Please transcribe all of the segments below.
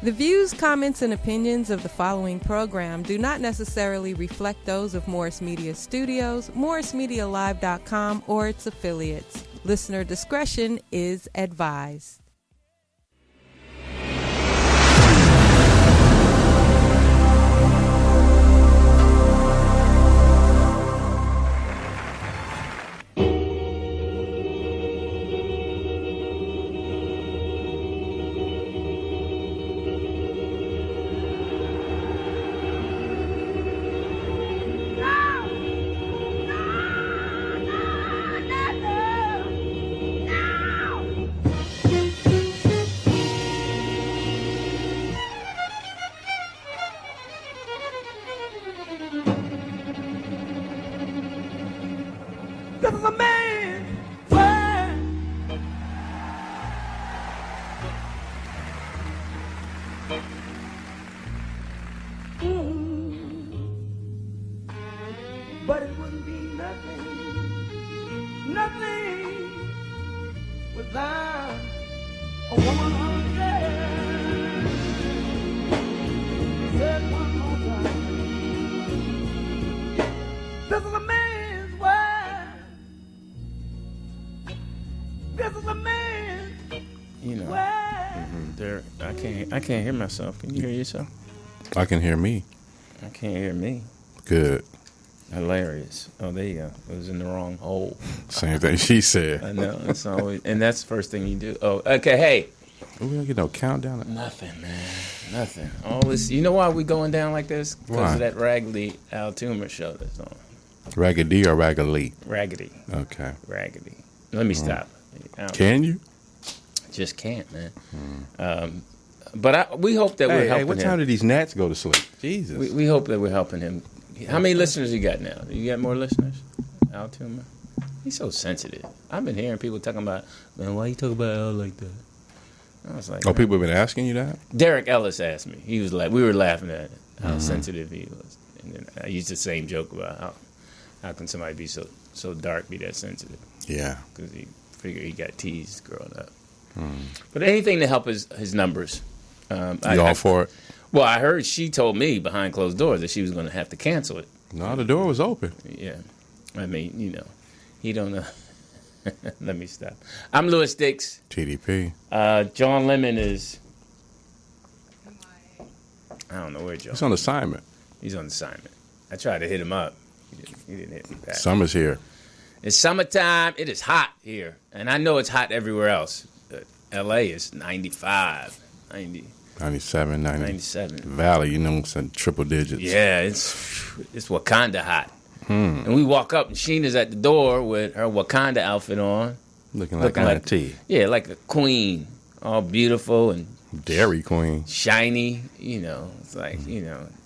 The views, comments, and opinions of the following program do not necessarily reflect those of Morris Media Studios, MorrisMediaLive.com, or its affiliates. Listener discretion is advised. I can't hear myself. Can you hear yourself? I can hear me. I can't hear me. Good. Hilarious. Oh, there you go. It was in the wrong hole. Same thing she said. I know. It's always, and that's the first thing you do. Oh, okay. Hey. We don't get no countdown. Nothing, man. Nothing. All this. You know why we going down like this? Because of that Raggedy Al Toomer show that's on. Raggedy or Raggedy? Raggedy. Okay. Raggedy. Let me stop. Can you? Just can't, man. But we hope that we're helping him. What time did these gnats go to sleep? Jesus. We hope that we're helping him. How many listeners you got now? You got more listeners? Al Toomer? He's so sensitive. I've been hearing people talking about, man, why you talk about Al like that? I was like, people have been asking you that? Derek Ellis asked me. He was like, we were laughing at how sensitive he was. And then I used the same joke about how can somebody be so dark, be that sensitive? Yeah. Because he figured he got teased growing up. But anything to help his numbers. You all for it? Well, I heard she told me behind closed doors that she was going to have to cancel it. No, the door was open. Yeah. I mean, he don't know. Let me stop. I'm Louis Dix. TDP. John Lemon is... I don't know where John He's on assignment. He's on assignment. I tried to hit him up. He didn't hit me back. Summer's here. It's summertime. It is hot here. And I know it's hot everywhere else. L.A. is 95, 90. 97, 90. 97. Valley, it's in triple digits. Yeah, it's Wakanda hot. And we walk up, and Sheena's at the door with her Wakanda outfit on. Looking like auntie. Yeah, like a queen. All beautiful and... Dairy queen. Shiny. It's like,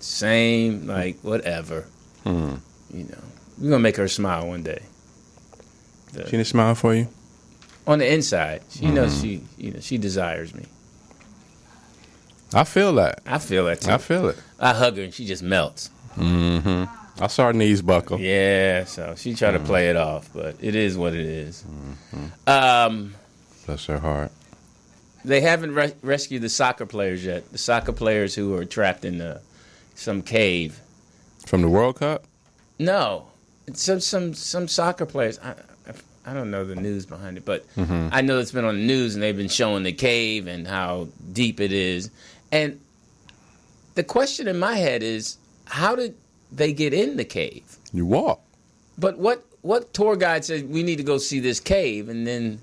same, like, whatever. We're going to make her smile one day. She didn't smile for you? On the inside. She knows she desires me. I feel that. I feel that, too. I feel it. I hug her, and she just melts. I saw her knees buckle. Yeah, so she tried to play it off, but it is what it is. Bless her heart. They haven't rescued the soccer players yet. The soccer players who are trapped in some cave. From the World Cup? No. It's some soccer players. I don't know the news behind it, but I know it's been on the news, and they've been showing the cave and how deep it is. And the question in my head is, how did they get in the cave? You walk. But what tour guide said we need to go see this cave, and then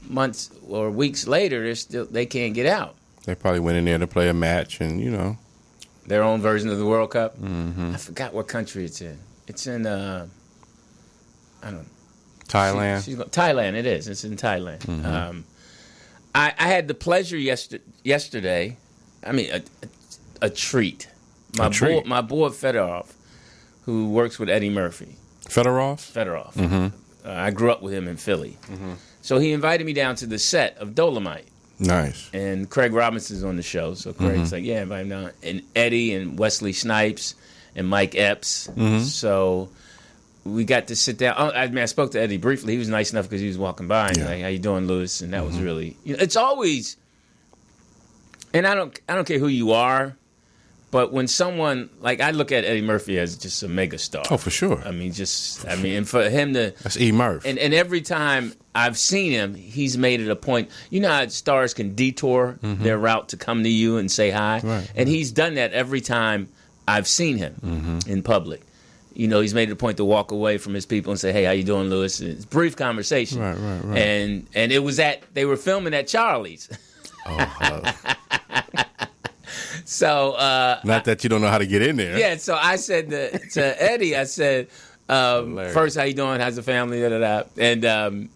months or weeks later they can't get out? They probably went in there to play a match, and their own version of the World Cup. I forgot what country it's in. It's in I don't know. Thailand. Thailand. It is. It's in Thailand. I had the pleasure yesterday. I mean, a treat. My boy Fedorov, who works with Eddie Murphy. Fedorov? I grew up with him in Philly. So he invited me down to the set of Dolomite. Nice. And Craig Robinson's on the show. So Craig's like, yeah, invite him down. And Eddie and Wesley Snipes and Mike Epps. So we got to sit down. I spoke to Eddie briefly. He was nice enough because he was walking by. And like, how you doing, Louis? And that was really... it's always... And I don't care who you are, but when someone, like, I look at Eddie Murphy as just a mega star. Oh, for sure. I mean, and for him to... That's E. Murph. And every time I've seen him, he's made it a point. You know how stars can detour their route to come to you and say hi? Right. And he's done that every time I've seen him in public. You know, he's made it a point to walk away from his people and say, "Hey, how you doing, Louis?" It's a brief conversation. Right. And it was they were filming at Charlie's. Oh, So not that you don't know how to get in there. yeah, so I said to Eddie, I said, first, how you doing? How's the family? Da, da, da. And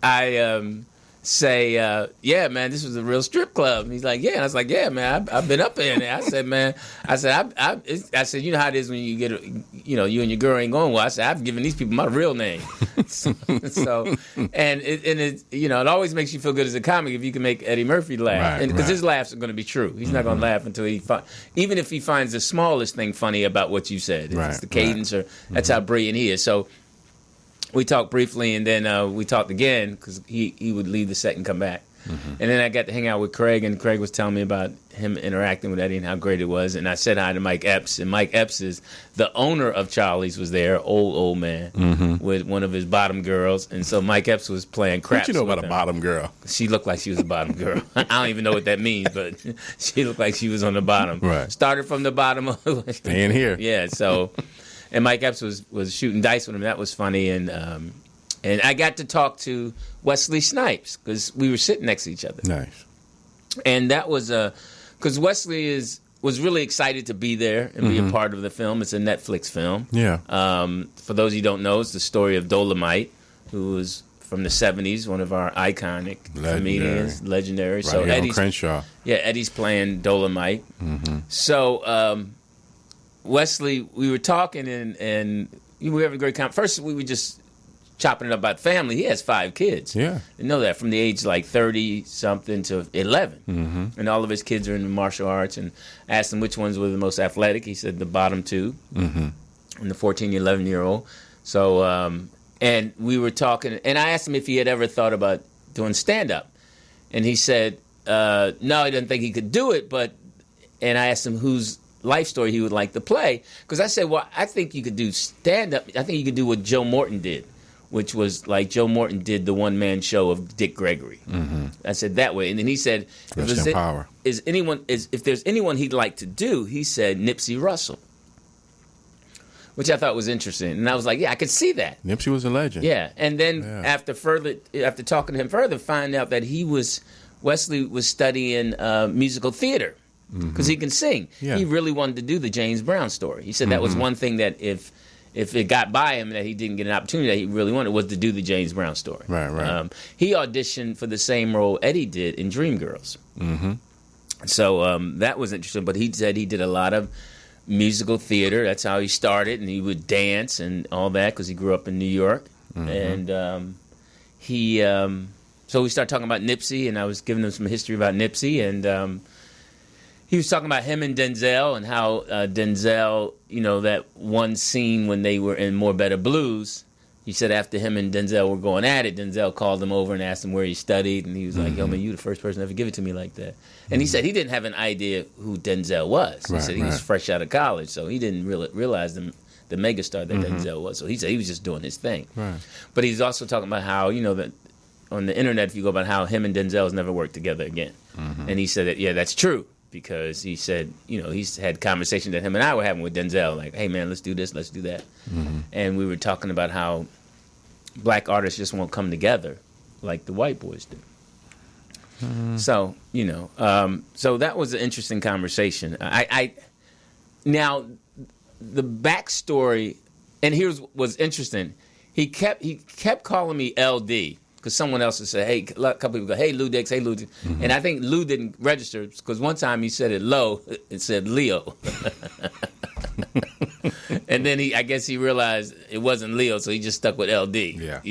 I say, yeah, man, this was a real strip club. And he's like, yeah. And I was like, yeah, man, I've been up in there. I said, man, I said, you know how it is when you get, you and your girl ain't going well. I said, I've given these people my real name. so and it always makes you feel good as a comic if you can make Eddie Murphy laugh, because his laughs are going to be true. He's not going to laugh until even if he finds the smallest thing funny about what you said. If it's the cadence or that's how brilliant he is. So we talked briefly, and then we talked again because he would leave the set and come back. And then I got to hang out with Craig, and Craig was telling me about him interacting with Eddie and how great it was. And I said hi to Mike Epps, and Mike Epps is the owner of Charlie's, was there, old man, with one of his bottom girls. And so Mike Epps was playing craps. What you know about a bottom girl? She looked like she was a bottom girl. I don't even know what that means, but she looked like she was on the bottom. Right. Started from the bottom. Staying here. Yeah, so... And Mike Epps was shooting dice with him. That was funny. And I got to talk to Wesley Snipes because we were sitting next to each other. Nice. And that was because Wesley was really excited to be there and be a part of the film. It's a Netflix film. Yeah. For those of you who don't know, it's the story of Dolomite, who was from the 70s, one of our iconic comedians, legendary. Right so here Eddie's on Crenshaw. Yeah, Eddie's playing Dolomite. So Wesley, we were talking and we were having a great conversation. First, we were just chopping it up about family. He has 5 kids. Yeah. You know that, from the age like 30-something to 11. And all of his kids are in the martial arts. And I asked him which ones were the most athletic. He said the bottom 2 and the 14, 11-year-old. So, and we were talking, and I asked him if he had ever thought about doing stand-up. And he said, no, he didn't think he could do it, and I asked him whose life story he would like to play, because I said, well, I think you could do stand-up. I think you could do what Joe Morton did, which was like Joe Morton did the one-man show of Dick Gregory. I said that way. And then he said, if there's anyone he'd like to do, he said Nipsey Russell, which I thought was interesting. And I was like, yeah, I could see that. Nipsey was a legend. Yeah. And then after talking to him further, find out that Wesley was studying musical theater. Because he can sing. Yeah. He really wanted to do the James Brown story. He said that was one thing that if it got by him that he didn't get an opportunity that he really wanted, was to do the James Brown story. Right. He auditioned for the same role Eddie did in Dreamgirls. So that was interesting. But he said he did a lot of musical theater. That's how he started. And he would dance and all that because he grew up in New York. And so we started talking about Nipsey, and I was giving him some history about Nipsey. And he was talking about him and Denzel and how Denzel, that one scene when they were in More Better Blues, he said after him and Denzel were going at it, Denzel called him over and asked him where he studied. And he was like, yo, man, you the first person to ever give it to me like that. And he said he didn't have an idea who Denzel was. He said he was fresh out of college, so he didn't realize the megastar that Denzel was. So he said he was just doing his thing. But he's also talking about how, that on the internet, if you go about how him and Denzel's never worked together again. And he said that, yeah, that's true. Because he said, he's had conversations that him and I were having with Denzel, like, hey, man, let's do this, let's do that. And we were talking about how black artists just won't come together like the white boys do. So, so that was an interesting conversation. Now, the backstory, and here's what's interesting. He kept calling me LD. Because someone else would say, hey, a couple people go, hey, Lou Dix, hey, Lou Dix. And I think Lou didn't register because one time he said it low, it said Leo. And then I guess he realized it wasn't Leo, so he just stuck with LD. Yeah.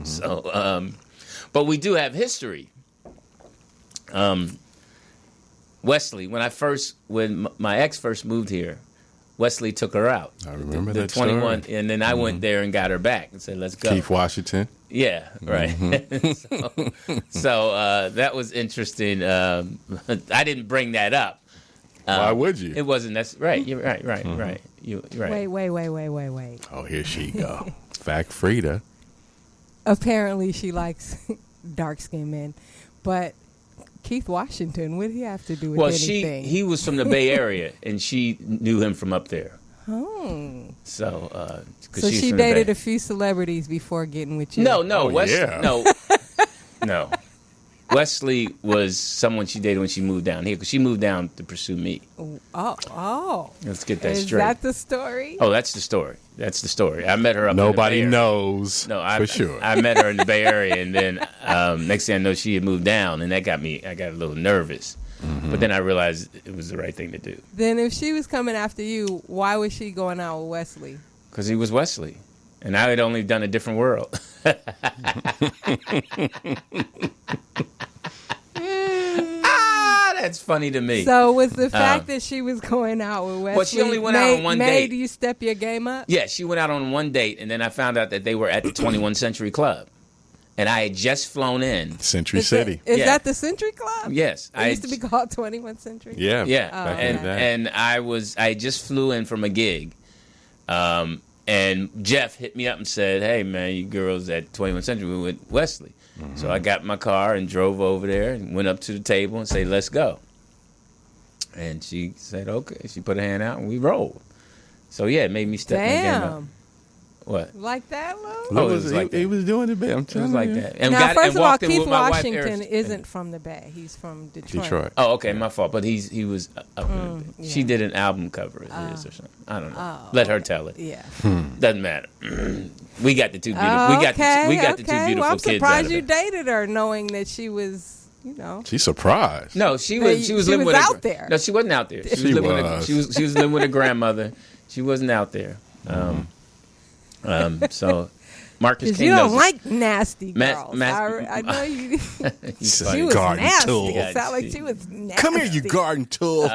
So, but we do have history. Wesley, when my ex first moved here, Wesley took her out. I remember the that 21, story. and then I went there and got her back and said, "Let's go." Keith Washington. Yeah, right. so that was interesting. I didn't bring that up. Why would you? It wasn't. That's right. You're right. Right. You're right. Wait. Oh, here she go. Fact Frida. Apparently, she likes dark-skinned men, but Keith Washington, what did he have to do with anything? He was from the Bay Area, and she knew him from up there. Oh. So she dated a few celebrities before getting with you. No, Oh, Wesley, yeah. no. Wesley was someone she dated when she moved down here, because she moved down to pursue me. Oh. Let's get that Is straight. Is that the story? Oh, that's the story. I met her up Nobody in the Bay Area. knows for sure. I met her in the Bay Area, and then next thing I know, she had moved down, and I got a little nervous. Mm-hmm. But then I realized it was the right thing to do. Then if she was coming after you, why was she going out with Wesley? Because he was Wesley, and I had only done a different world. That's funny to me. So was the fact that she was going out with Wesley? Well, she only went out on one date. Made you step your game up? Yeah, she went out on one date, and then I found out that they were at the 21st Century Club, and I had just flown in. Century City. Is that the Century Club? Yes, it used to be called 21st Century. Yeah, and I just flew in from a gig, and Jeff hit me up and said, "Hey man, you girls at 21st Century we with Wesley." Mm-hmm. So I got in my car and drove over there and went up to the table and said, "Let's go." And she said, "Okay." She put her hand out and we rolled. So yeah, it made me step my game up. What? Like that, Lou? Oh, it was like that. He was doing it, man. I'm telling you. It was like that. And now, first of all, Keith Washington isn't from the Bay. He's from Detroit. Oh, okay, my fault. But he was up in the Bay. She did an album cover of his or something. I don't know. Let her tell it. Yeah. Doesn't matter. We got the two beautiful. We got the two beautiful well, I'm kids. I'm surprised you dated her, knowing that she was, She's surprised. No, she was living with out there. No, she wasn't out there. She was living with her grandmother. She wasn't out there. So Marcus King. You don't like nasty girls. I know you. She was garden nasty. tool. It sounded like she was nasty. Come here, you garden tool.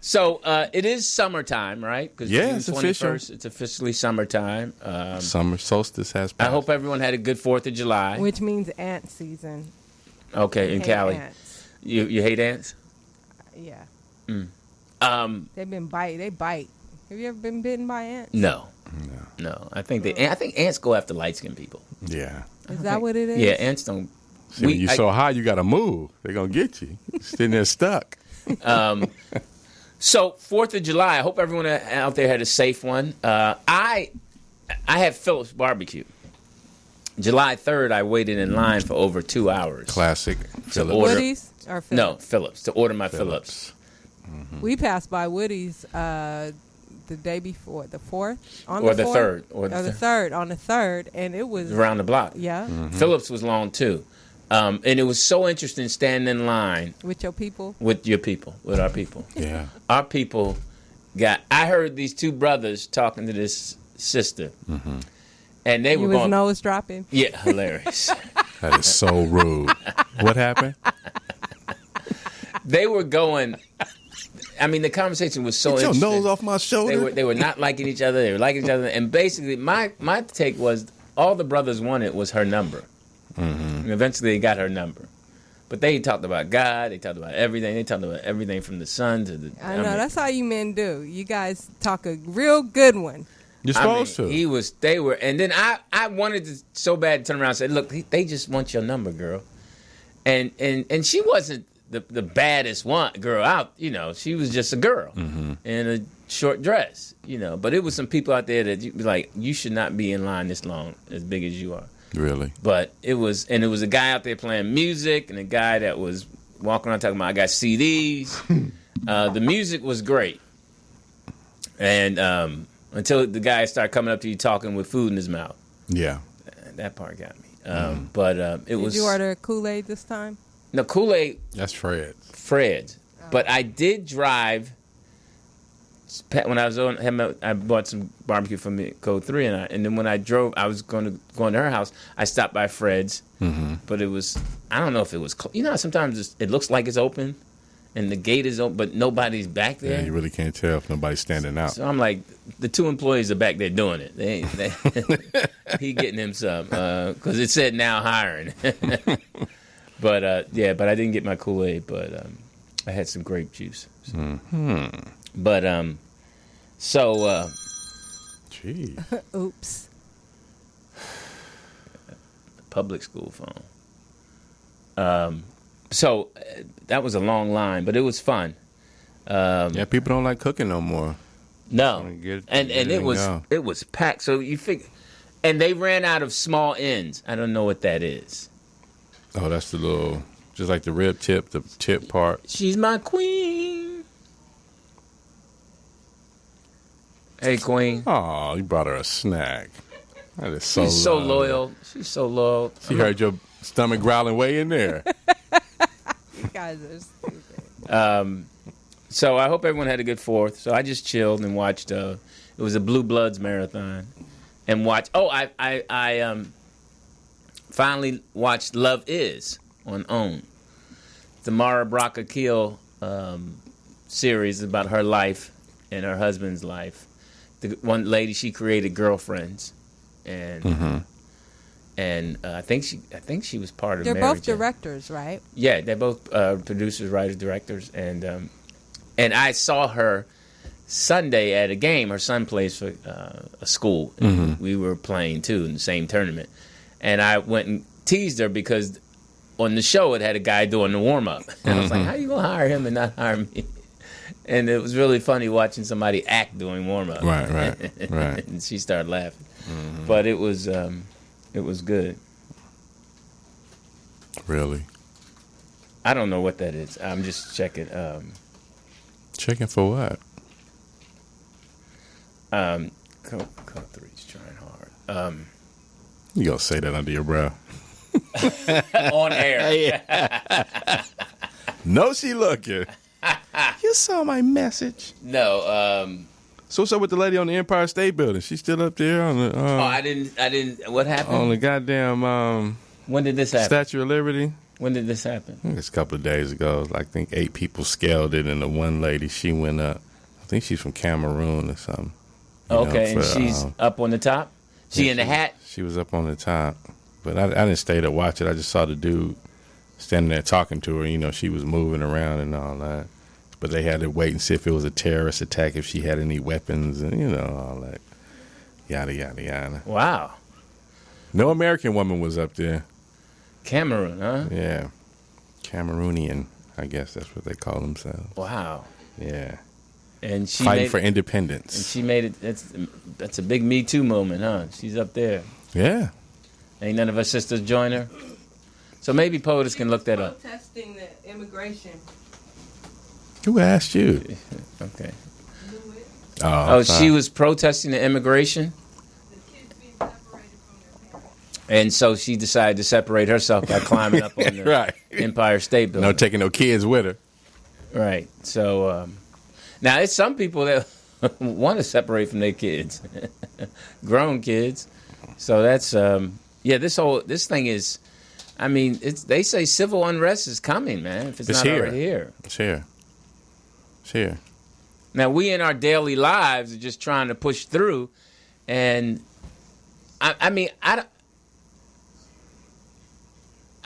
So it is summertime, right? Yeah, it's official. It's officially summertime. Summer solstice has passed. I hope everyone had a good 4th of July. Which means ant season. Okay, in Cali. Ants. You hate ants? Yeah. They bite. Have you ever been bitten by ants? No. I think ants go after light skinned people. Yeah. Is that what it is? Yeah, ants don't. See, when you're so high, you got to move. They're gonna get you. You're sitting there stuck. So 4th of July. I hope everyone out there had a safe one. I had Phillips barbecue. July 3rd, I waited in line for over 2 hours. Classic. Phillips. Woody's or Phillips? No, Phillips, to order my Phillips. Mm-hmm. We passed by Woody's the day before, the 4th? On the 4th? 3rd. Or the 3rd, on the 3rd, and it was... around the block. Yeah. Mm-hmm. Phillips was long, too. And it was so interesting standing in line. With your people? With your people. With our people. Yeah. Our people I heard these two brothers talking to this sister. Mm-hmm. And they were going... nose dropping? Yeah, hilarious. That is so rude. What happened? They were going... I mean, the conversation was so interesting. Get your nose off my shoulder. They were not liking each other. They were liking each other. And basically, my take was all the brothers wanted was her number. Mm-hmm. And eventually, they got her number. But they talked about God. They talked about everything. They talked about everything from the sun to the... I know. That's how you men do. You guys talk a real good one. You're supposed to. They were. And then I wanted to so bad to turn around and say, look, they just want your number, girl. And she wasn't the baddest girl out, she was just a girl in a short dress, But it was some people out there that you'd be like, you should not be in line this long, as big as you are. Really? But it was a guy out there playing music and a guy that was walking around talking about, I got CDs. The music was great. And until the guy started coming up to you talking with food in his mouth. Yeah. That part got me. But it was... Did you order Kool-Aid this time? No, Kool-Aid. That's Fred's. Oh. But I did drive. When I was on him, I bought some barbecue from me, Code 3, and then when I drove, I was going to her house. I stopped by Fred's, but it was, I don't know if it was, how sometimes it looks like it's open, and the gate is open, but nobody's back there. Yeah, you really can't tell if nobody's standing out. So I'm like, the 2 employees are back there doing it. He getting him some because it said now hiring. But I didn't get my Kool-Aid, but I had some grape juice. So. Mm-hmm. But Jeez. Oops. Public school phone. So that was a long line, but it was fun. Yeah, people don't like cooking no more. No, Get and it was packed. So you figure, and they ran out of small ends. I don't know what that is. Oh, that's the little, just like the rib tip, the tip part. She's my queen. Hey, queen. Oh, you brought her a snack. That is so. She's so loyal. She's so loyal. She heard your stomach growling way in there. You guys are stupid. So I hope everyone had a good 4th. So I just chilled and watched. It was a Blue Bloods marathon, and watched. Oh, I finally watched Love Is on OWN. The Mara Brock Akil series about her life and her husband's life. The one lady, she created Girlfriends, and I think she was part of. They're Mary both Jane. directors, right? Yeah, they're both producers, writers, directors, and I saw her Sunday at a game. Her son plays for a school. And we were playing too in the same tournament, and I went and teased her because on the show it had a guy doing the warm up, and I was like, "How you gonna hire him and not hire me?" And it was really funny watching somebody act doing warm up. Right. And she started laughing, but it was good. Really? I don't know what that is. I'm just checking. Checking for what? Code 3's trying hard. You gonna say that under your breath? On air. No, she looking. You saw my message. No. So what's up with the lady on the Empire State Building? She's still up there on the. I didn't. What happened? On the goddamn. When did this happen? Statue of Liberty. When did this happen? I think it's a couple of days ago. I think 8 people scaled it, and the one lady, she went up. I think she's from Cameroon or something. Okay, and she's up on the top? She in the hat? She was up on the top. But I didn't stay to watch it. I just saw the dude standing there talking to her. She was moving around and all that. But they had to wait and see if it was a terrorist attack, if she had any weapons, and, all that. Yada, yada, yada. Wow. No American woman was up there. Cameroon, huh? Yeah. Cameroonian, I guess that's what they call themselves. Wow. Yeah. And she fighting for independence. And she made it. That's a big Me Too moment, huh? She's up there. Yeah. Ain't none of her sisters join her? So maybe POTUS can look that up. Protesting the immigration. Who asked you? Okay. Oh, she was protesting the immigration? And so she decided to separate herself by climbing up on the right. Empire State Building. No taking no kids with her. Right. So, now it's some people that want to separate from their kids. Grown kids. So that's, this thing is, they say civil unrest is coming, man, if it's not here. already here. It's here. It's here. Now, we in our daily lives are just trying to push through. And,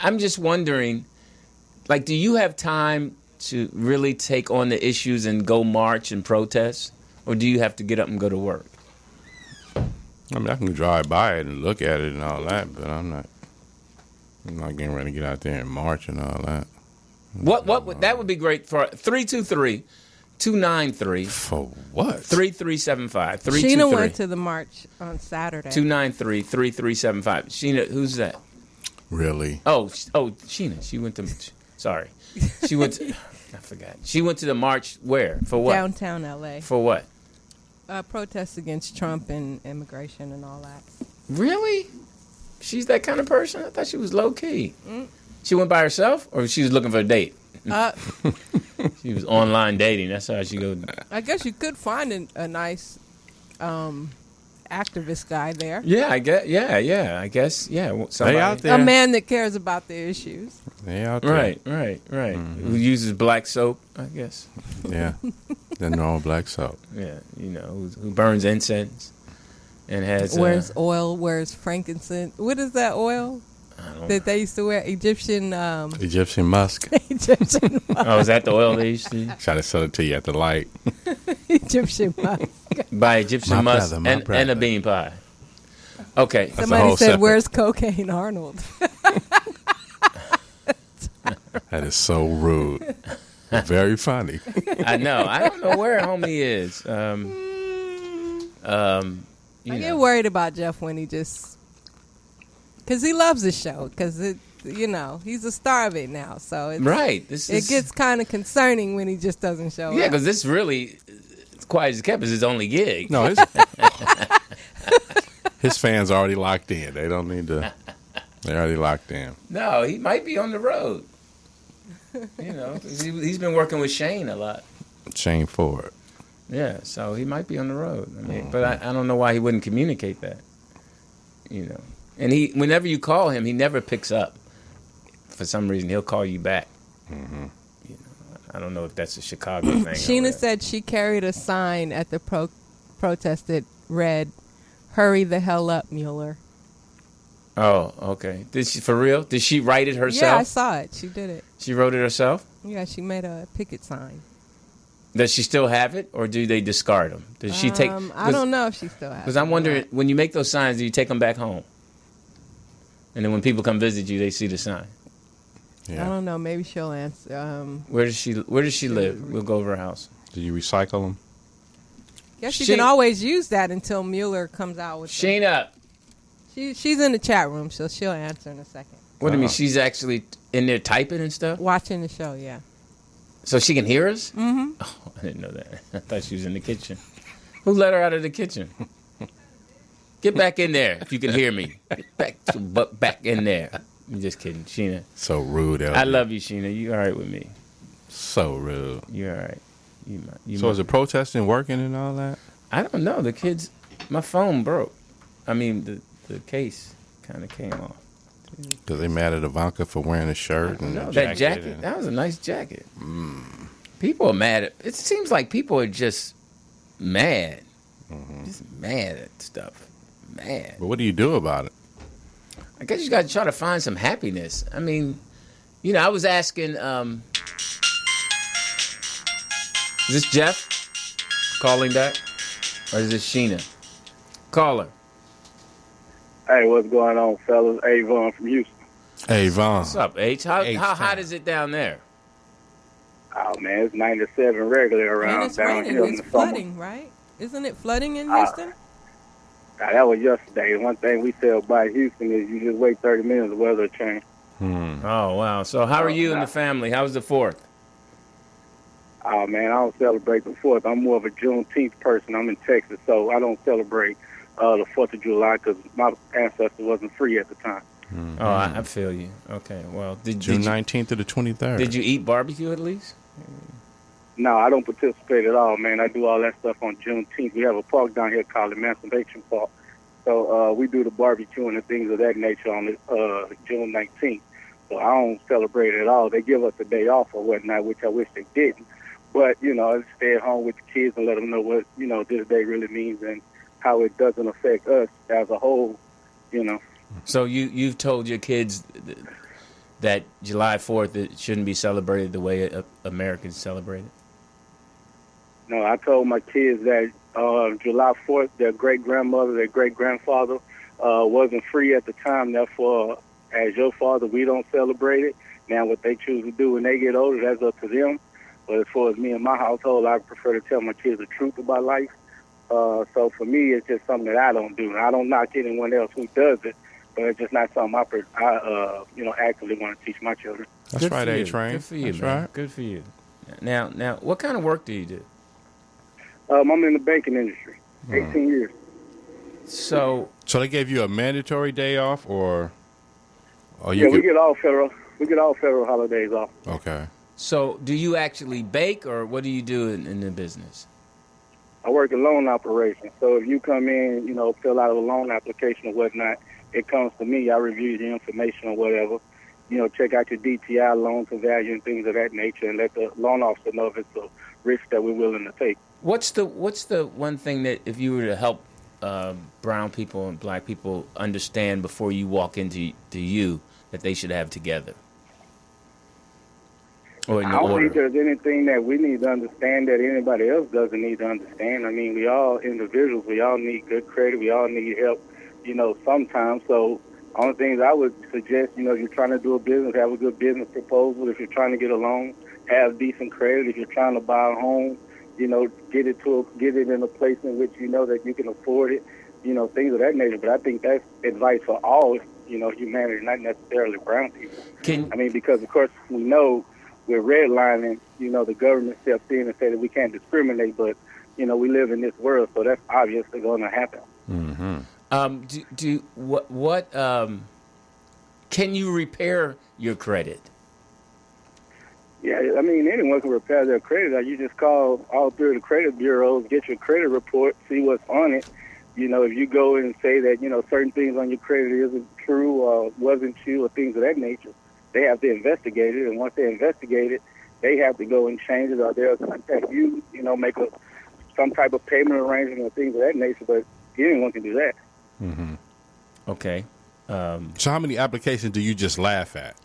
I'm just wondering, do you have time to really take on the issues and go march and protest? Or do you have to get up and go to work? I can drive by it and look at it and all that, but I'm not getting ready to get out there and march and all that. That would be great for 323-293. For what? 3375. Sheena went to the march on Saturday. 293-3375. Sheena, who's that? Really? Oh, Sheena. She went to. Sorry, she went. I forgot. She went to the march where? For what? Downtown LA. For what? Protests against Trump and immigration and all that. Really? She's that kind of person? I thought she was low key. She went by herself, or she was looking for a date? She was online dating. That's how she goes. I guess you could find a nice activist guy there. Yeah, I guess. Yeah. They out there. A man that cares about the issues. They out there. Right. Mm-hmm. Who uses black soap, I guess. Yeah. The normal black soap. Yeah, who burns incense and has... Wears oil, wears frankincense. What is that oil that they used to wear? Egyptian musk. Egyptian musk. Oh, is that the oil they used to use? Try to sell it to you at the light. Egyptian musk. By Egyptian musk and a bean pie. Okay. Somebody said, where's cocaine, Arnold? That is so rude. Very funny. I know. I don't know where homie is. I get worried about Jeff when he just... Because he loves the show. Because, he's a star of it now. So it's, right. It gets kind of concerning when he just doesn't show up. Yeah, because this really, it's Quiet as Kept is his only gig. No, his fans are already locked in. They don't need to... They're already locked in. No, he might be on the road. He's been working with Shane a lot. Shane Ford. Yeah, so he might be on the road. I mean, but I don't know why he wouldn't communicate that. And whenever you call him, he never picks up. For some reason, he'll call you back. Mm-hmm. I don't know if that's a Chicago thing. Sheena said she carried a sign at the protest that read, "Hurry the hell up, Mueller." Oh, okay. Did she, for real? Did she write it herself? Yeah, I saw it. She did it. She wrote it herself? Yeah, she made a picket sign. Does she still have it, or do they discard them? Does she take? I don't know if she still has it. Because I'm wondering, when you make those signs, do you take them back home? And then when people come visit you, they see the sign. Yeah. I don't know. Maybe she'll answer. Where does she live? We'll go over her house. Do you recycle them? Guess you can always use that until Mueller comes out with Sheena. She's in the chat room, so she'll answer in a second. What do you mean? She's actually in there typing and stuff? Watching the show, yeah. So she can hear us? Mm-hmm. Oh, I didn't know that. I thought she was in the kitchen. Who let her out of the kitchen? Get back in there if you can hear me. Get back in there. I'm just kidding, Sheena. So rude, LB. I love you, Sheena. You all right with me? So rude. You're all right. So is the protesting working and all that? I don't know. The kids, my phone broke. I mean, the case kind of came off. Because they mad at Ivanka for wearing a shirt and a jacket. That jacket, that was a nice jacket. People are mad. It seems like people are just mad. Mm-hmm. Just mad at stuff. Mad. But what do you do about it? I guess you got to try to find some happiness. I mean, I was asking, is this Jeff calling back? Or is this Sheena? Caller. Hey, what's going on, fellas? Avon from Houston. Hey, Vaughn. What's up, H? How hot is it down there? Oh, man, it's 97 regularly around down here in the flooding, right? Isn't it flooding in Houston? That was yesterday. One thing we say about Houston is you just wait 30 minutes, the weather will change. Oh, wow. So how are you and the family? How was the 4th? Oh, man, I don't celebrate the 4th. I'm more of a Juneteenth person. I'm in Texas, so I don't celebrate the 4th of July because my ancestor wasn't free at the time. Mm-hmm. Oh, I feel you. Okay, well, June 19th to the 23rd. Did you eat barbecue at least? No, I don't participate at all, man. I do all that stuff on Juneteenth. We have a park down here called Emancipation Park. So we do the barbecue and the things of that nature on June 19th. So I don't celebrate it at all. They give us a day off or whatnot, which I wish they didn't. But, I stay at home with the kids and let them know what, this day really means and how it doesn't affect us as a whole, So you've told your kids that July 4th it shouldn't be celebrated the way Americans celebrate it? No, I told my kids that July 4th, their great-grandmother, their great-grandfather wasn't free at the time. Therefore, as your father, we don't celebrate it. Now, what they choose to do when they get older, that's up to them. But as far as me and my household, I prefer to tell my kids the truth about life. So for me, it's just something that I don't do. I don't knock anyone else who does it, but it's just not something I actively want to teach my children. That's right, A-Train. Good for you, That's man. right. Good for you. Now, what kind of work do you do? I'm in the banking industry, 18 years. So they gave you a mandatory day off, or we get all federal holidays off. Okay. So do you actually bake, or what do you do in the business? I work in loan operations. So if you come in, fill out a loan application or whatnot, it comes to me. I review the information or whatever. check out your DTI, loan to value, and things of that nature, and let the loan officer know if it's a risk that we're willing to take. What's the one thing that if you were to help brown people and black people understand before you walk into you that they should have together? Or in I don't order? think there's anything that we need to understand that anybody else doesn't need to understand. I mean, we all individuals. We all need good credit. We all need help, sometimes. So only things I would suggest, if you're trying to do a business, have a good business proposal. If you're trying to get a loan, have decent credit. If you're trying to buy a home, get it in a place in which you know that you can afford it, things of that nature. But I think that's advice for all, humanity, not necessarily brown people. Because of course we know we're redlining, the government steps in and say that we can't discriminate, but we live in this world, so that's obviously going to happen. Mm-hmm. Can you repair your credit? Yeah, anyone can repair their credit. You just call all three of the credit bureaus, get your credit report, see what's on it. If you go and say that, certain things on your credit isn't true or wasn't true or things of that nature, they have to investigate it. And once they investigate it, they have to go and change it, or they'll contact you, make some type of payment arrangement or things of that nature. But anyone can do that. Mm-hmm. Okay. So how many applications do you just laugh at?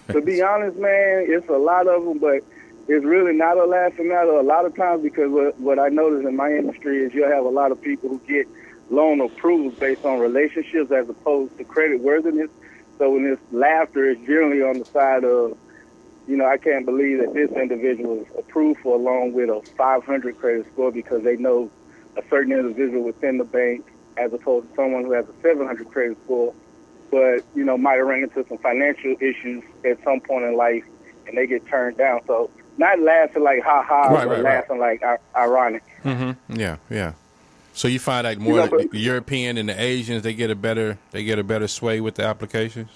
To be honest, man, it's a lot of them, but it's really not a laughing matter a lot of times, because what I notice in my industry is you'll have a lot of people who get loan approvals based on relationships as opposed to credit worthiness. So when this laughter is generally on the side of, I can't believe that this individual is approved for a loan with a 500 credit score because they know a certain individual within the bank as opposed to someone who has a 700 credit score, but, might have run into some financial issues at some point in life and they get turned down. So not laughing like ha-ha, but laughing like ironic. Mm-hmm. Yeah. So you find like more the European and the Asians, they get a better sway with the applications?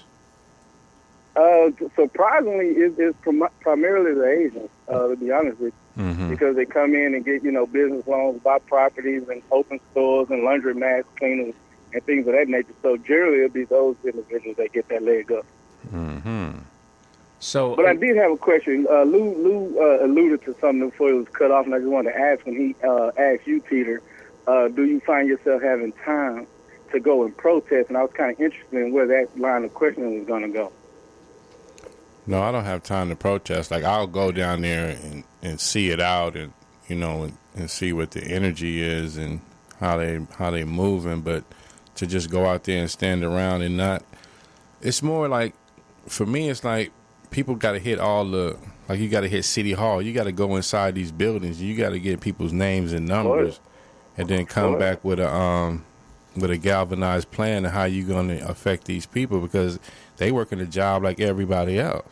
Surprisingly, it's primarily the Asians, to be honest with you, mm-hmm. because they come in and get, business loans, buy properties, and open stores and laundromats, cleaners, and things of that nature. So generally, it'll be those individuals that get that leg up. Mm-hmm. But I did have a question. Lou alluded to something before it was cut off, and I just wanted to ask when he asked you, Peter, do you find yourself having time to go and protest? And I was kind of interested in where that line of questioning was going to go. No, I don't have time to protest. Like, I'll go down there and see it out and, and see what the energy is and how they moving. But to just go out there and stand around and not, it's more like, for me, it's like people got to hit you got to hit City Hall. You got to go inside these buildings. You got to get people's names and numbers and then come back with a galvanized plan of how you're going to affect these people, because they working a job like everybody else.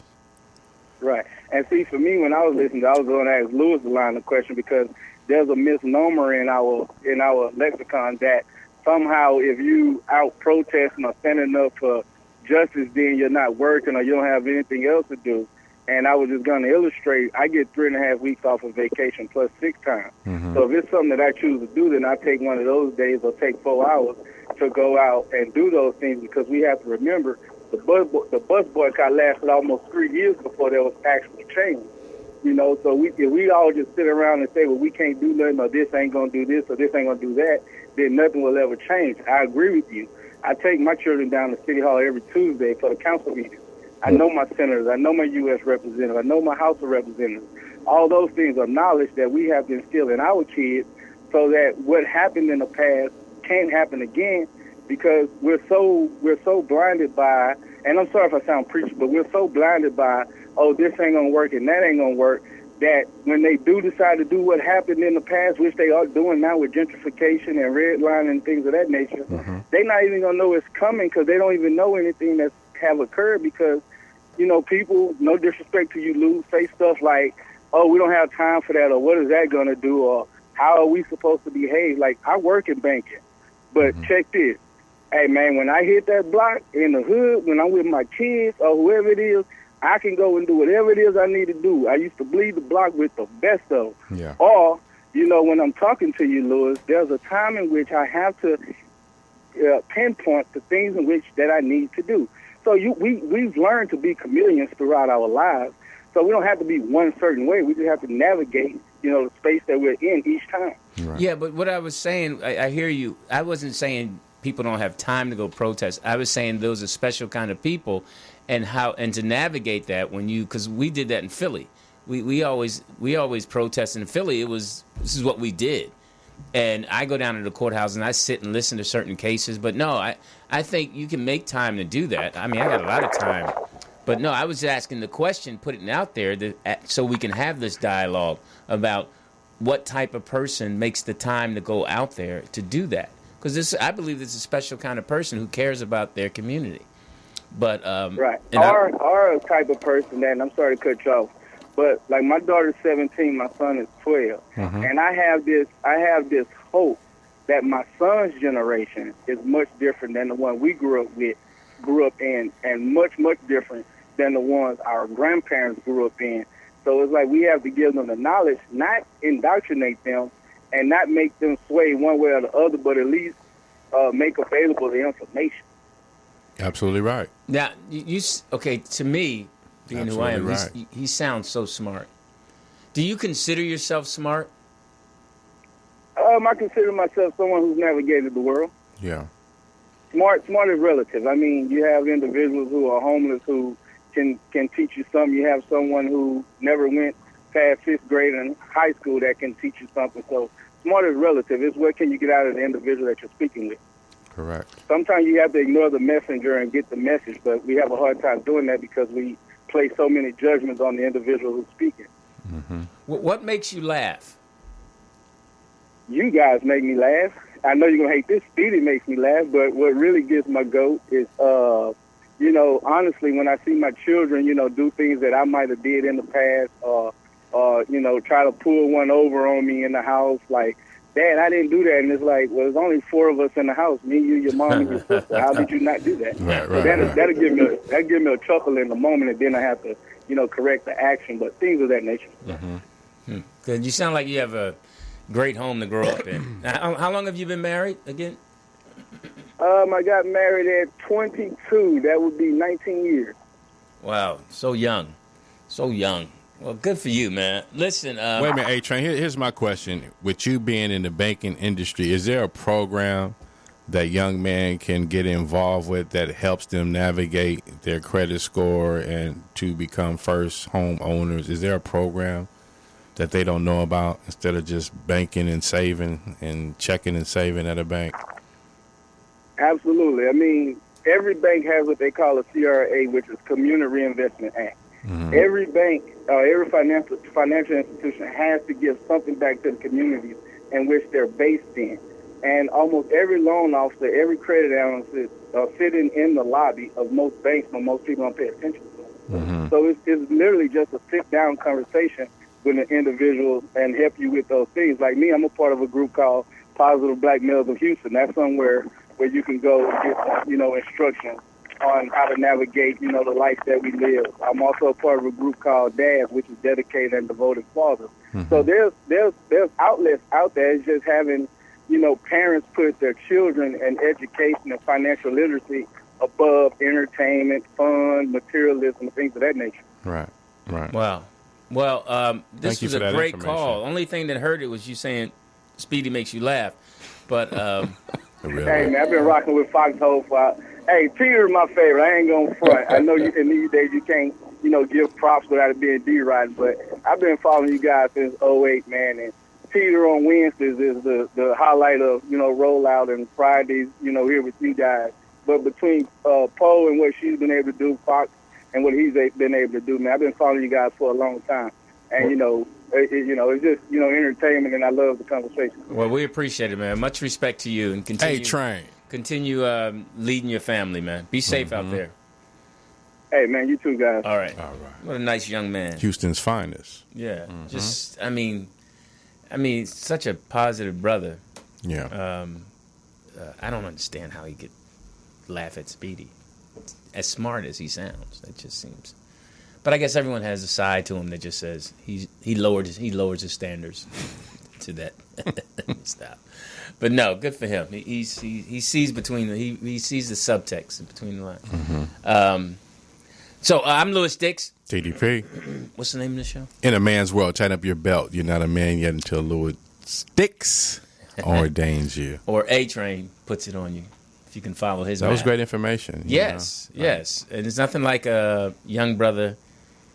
Right. And see, for me, when I was listening, I was going to ask Lewis the line of question, because there's a misnomer in our lexicon that somehow if you out protesting or standing up for justice, then you're not working or you don't have anything else to do. And I was just going to illustrate, I get 3.5 weeks off of vacation plus sick time. Mm-hmm. So if it's something that I choose to do, then I take one of those days or take 4 hours to go out and do those things, because we have to remember the bus boycott lasted almost 3 years before there was actual change. So if we all just sit around and say, well, we can't do nothing, or this ain't going to do this, or this ain't going to do that, then nothing will ever change. I agree with you. I take my children down to City Hall every Tuesday for the council meetings. I know my senators. I know my U.S. representatives. I know my House of Representatives. All those things are knowledge that we have to instill in our kids so that what happened in the past can't happen again, because we're so blinded by, and I'm sorry if I sound preachy, but we're so blinded by, oh, this ain't going to work and that ain't going to work, that when they do decide to do what happened in the past, which they are doing now with gentrification and redlining and things of that nature, mm-hmm. they're not even going to know it's coming, because they don't even know anything that's have occurred, because, people, no disrespect to you, Lou, say stuff like, oh, we don't have time for that, or what is that going to do, or how are we supposed to behave? Like, I work in banking, but mm-hmm. check this. Hey, man, when I hit that block in the hood, when I'm with my kids or whoever it is, I can go and do whatever it is I need to do. I used to bleed the block with the best of them. Yeah. Or, when I'm talking to you, Louis, there's a time in which I have to pinpoint the things in which that I need to do. So we've learned to be chameleons throughout our lives. So we don't have to be one certain way. We just have to navigate, the space that we're in each time. Right. Yeah, but what I was saying, I hear you. I wasn't saying people don't have time to go protest. I was saying those are special kind of people, and to navigate that because we did that in Philly. We always protest in Philly. This is what we did. And I go down to the courthouse and I sit and listen to certain cases. But no, I think you can make time to do that. I mean, I got a lot of time. But no, I was asking the question, putting it out there so we can have this dialogue about what type of person makes the time to go out there to do that. Because I believe this is a special kind of person who cares about their community. But right. Our type of person, and I'm sorry to cut you off, but like my daughter's 17, my son is 12, and I have this hope that my son's generation is much different than the one we grew up in, and much different than the ones our grandparents grew up in. So it's like we have to give them the knowledge, not indoctrinate them, and not make them sway one way or the other, but at least make available the information. Absolutely right. Now, to me, being Absolutely who I am, right. he sounds so smart. Do you consider yourself smart? I consider myself someone who's navigated the world. Yeah. Smart is relative. I mean, you have individuals who are homeless who can teach you something. You have someone who never went past 5th grade in high school that can teach you something. So smart is relative. It's what can you get out of the individual that you're speaking with. Correct. Sometimes you have to ignore the messenger and get the message, but we have a hard time doing that because we place so many judgments on the individual who's speaking. Mm-hmm. What makes you laugh? You guys make me laugh. I know you're going to hate this. Speedy makes me laugh, but what really gets my goat is, honestly, when I see my children, do things that I might have did in the past or try to pull one over on me in the house, like, Dad, I didn't do that. And it's like, well, there's only 4 of us in the house, me, you, your mom, and your sister. How did you not do that? Right, so that'll give me a chuckle in the moment, and then I have to, correct the action, but things of that nature. Mm-hmm. Good. You sound like you have a great home to grow up in. How long have you been married again? I got married at 22. That would be 19 years. Wow, so young. So young. Well, good for you, man. Listen. Wait a minute, A-Train. Here's my question. With you being in the banking industry, is there a program that young men can get involved with that helps them navigate their credit score and to become first home owners? Is there a program that they don't know about instead of just banking and saving and checking and saving at a bank? Absolutely. I mean, every bank has what they call a CRA, which is Community Reinvestment Act. Mm-hmm. Every bank, every financial institution has to give something back to the communities in which they're based in. And almost every loan officer, every credit analyst is sitting in the lobby of most banks, but most people don't pay attention to them. Mm-hmm. So it's literally just a sit-down conversation with an individual and help you with those things. Like me, I'm a part of a group called Positive Black Males of Houston. That's somewhere where you can go and get, instruction on how to navigate, the life that we live. I'm also a part of a group called DADS, which is Dedicated and Devoted Fathers. Mm-hmm. So there's outlets out there. It's just having, parents put their children in education and financial literacy above entertainment, fun, materialism, things of that nature. Right. Wow. Well, this was a great call. Only thing that hurt it was you saying Speedy makes you laugh. But hey, man, I've been rocking with Foxhole for... Hey, Peter's my favorite. I ain't going to front. I know in these days you can't, give props without it being D-Rod, but I've been following you guys since 2008, man, and Peter on Wednesdays is the highlight of, rollout, and Fridays, here with you guys. But between Poe and what she's been able to do, Fox, and what he's been able to do, man, I've been following you guys for a long time. And, it's just, entertainment, and I love the conversation. Well, we appreciate it, man. Much respect to you. And continue. Hey, Train. Continue leading your family, man. Be safe out there. Hey, man, you too, guys. All right. What a nice young man. Houston's finest. Yeah. Just, I mean, such a positive brother. Yeah. I don't understand how he could laugh at Speedy. As smart as he sounds, it just seems. But I guess everyone has a side to him that just says he lowers his standards to that Stop. But no, good for him. He sees between he sees the subtext between the lines. Mm-hmm. So I'm Louis Dix. TDP. What's the name of the show? In a man's world, tighten up your belt. You're not a man yet until Louis Dix ordains you. Or A-Train puts it on you. If you can follow his That was great information. Yes. And there's nothing like a young brother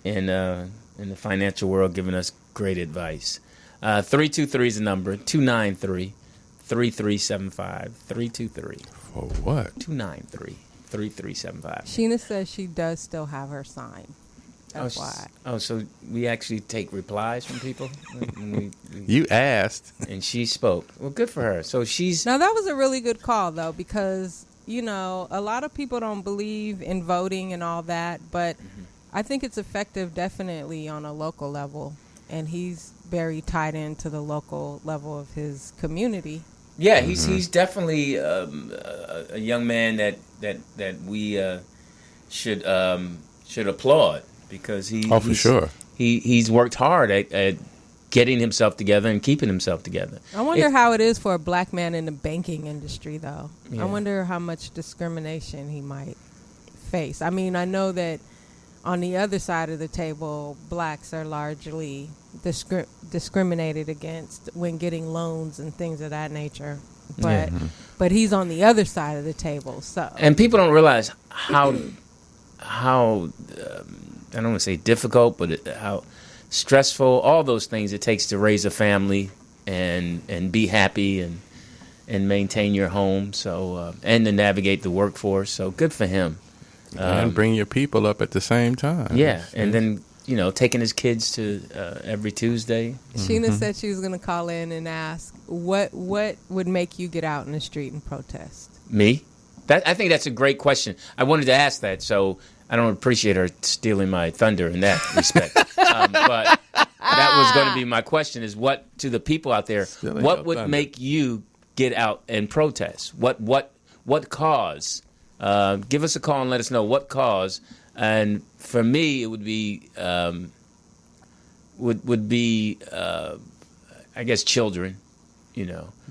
in the financial world giving us great advice. 323 is the number. 293-3375. 323. For what? 293-3375. Sheena says she does still have her sign. That's why. Oh, so we actually take replies from people? You asked. And she spoke. Well, good for her. So she's... Now, that was a really good call, though, because, a lot of people don't believe in voting and all that, but I think it's effective definitely on a local level, and he's very tied into the local level of his community. Yeah, he's definitely a young man that we should applaud. Because he's worked hard at getting himself together and keeping himself together. I wonder how it is for a black man in the banking industry, though. Yeah. I wonder how much discrimination he might face. I mean, I know that on the other side of the table, blacks are largely discriminated against when getting loans and things of that nature. But he's on the other side of the table. And people don't realize how I don't want to say difficult, but how stressful, all those things it takes to raise a family and be happy and maintain your home, so and to navigate the workforce. So good for him. And bring your people up at the same time. Yeah, and then, taking his kids to every Tuesday. Sheena said she was going to call in and ask, what would make you get out in the street and protest? Me? I think that's a great question. I wanted to ask that, so I don't appreciate her stealing my thunder in that respect. But that was going to be my question: is what to the people out there? What would make you get out and protest? What cause? Give us a call and let us know what cause. And for me, it would be I guess children, and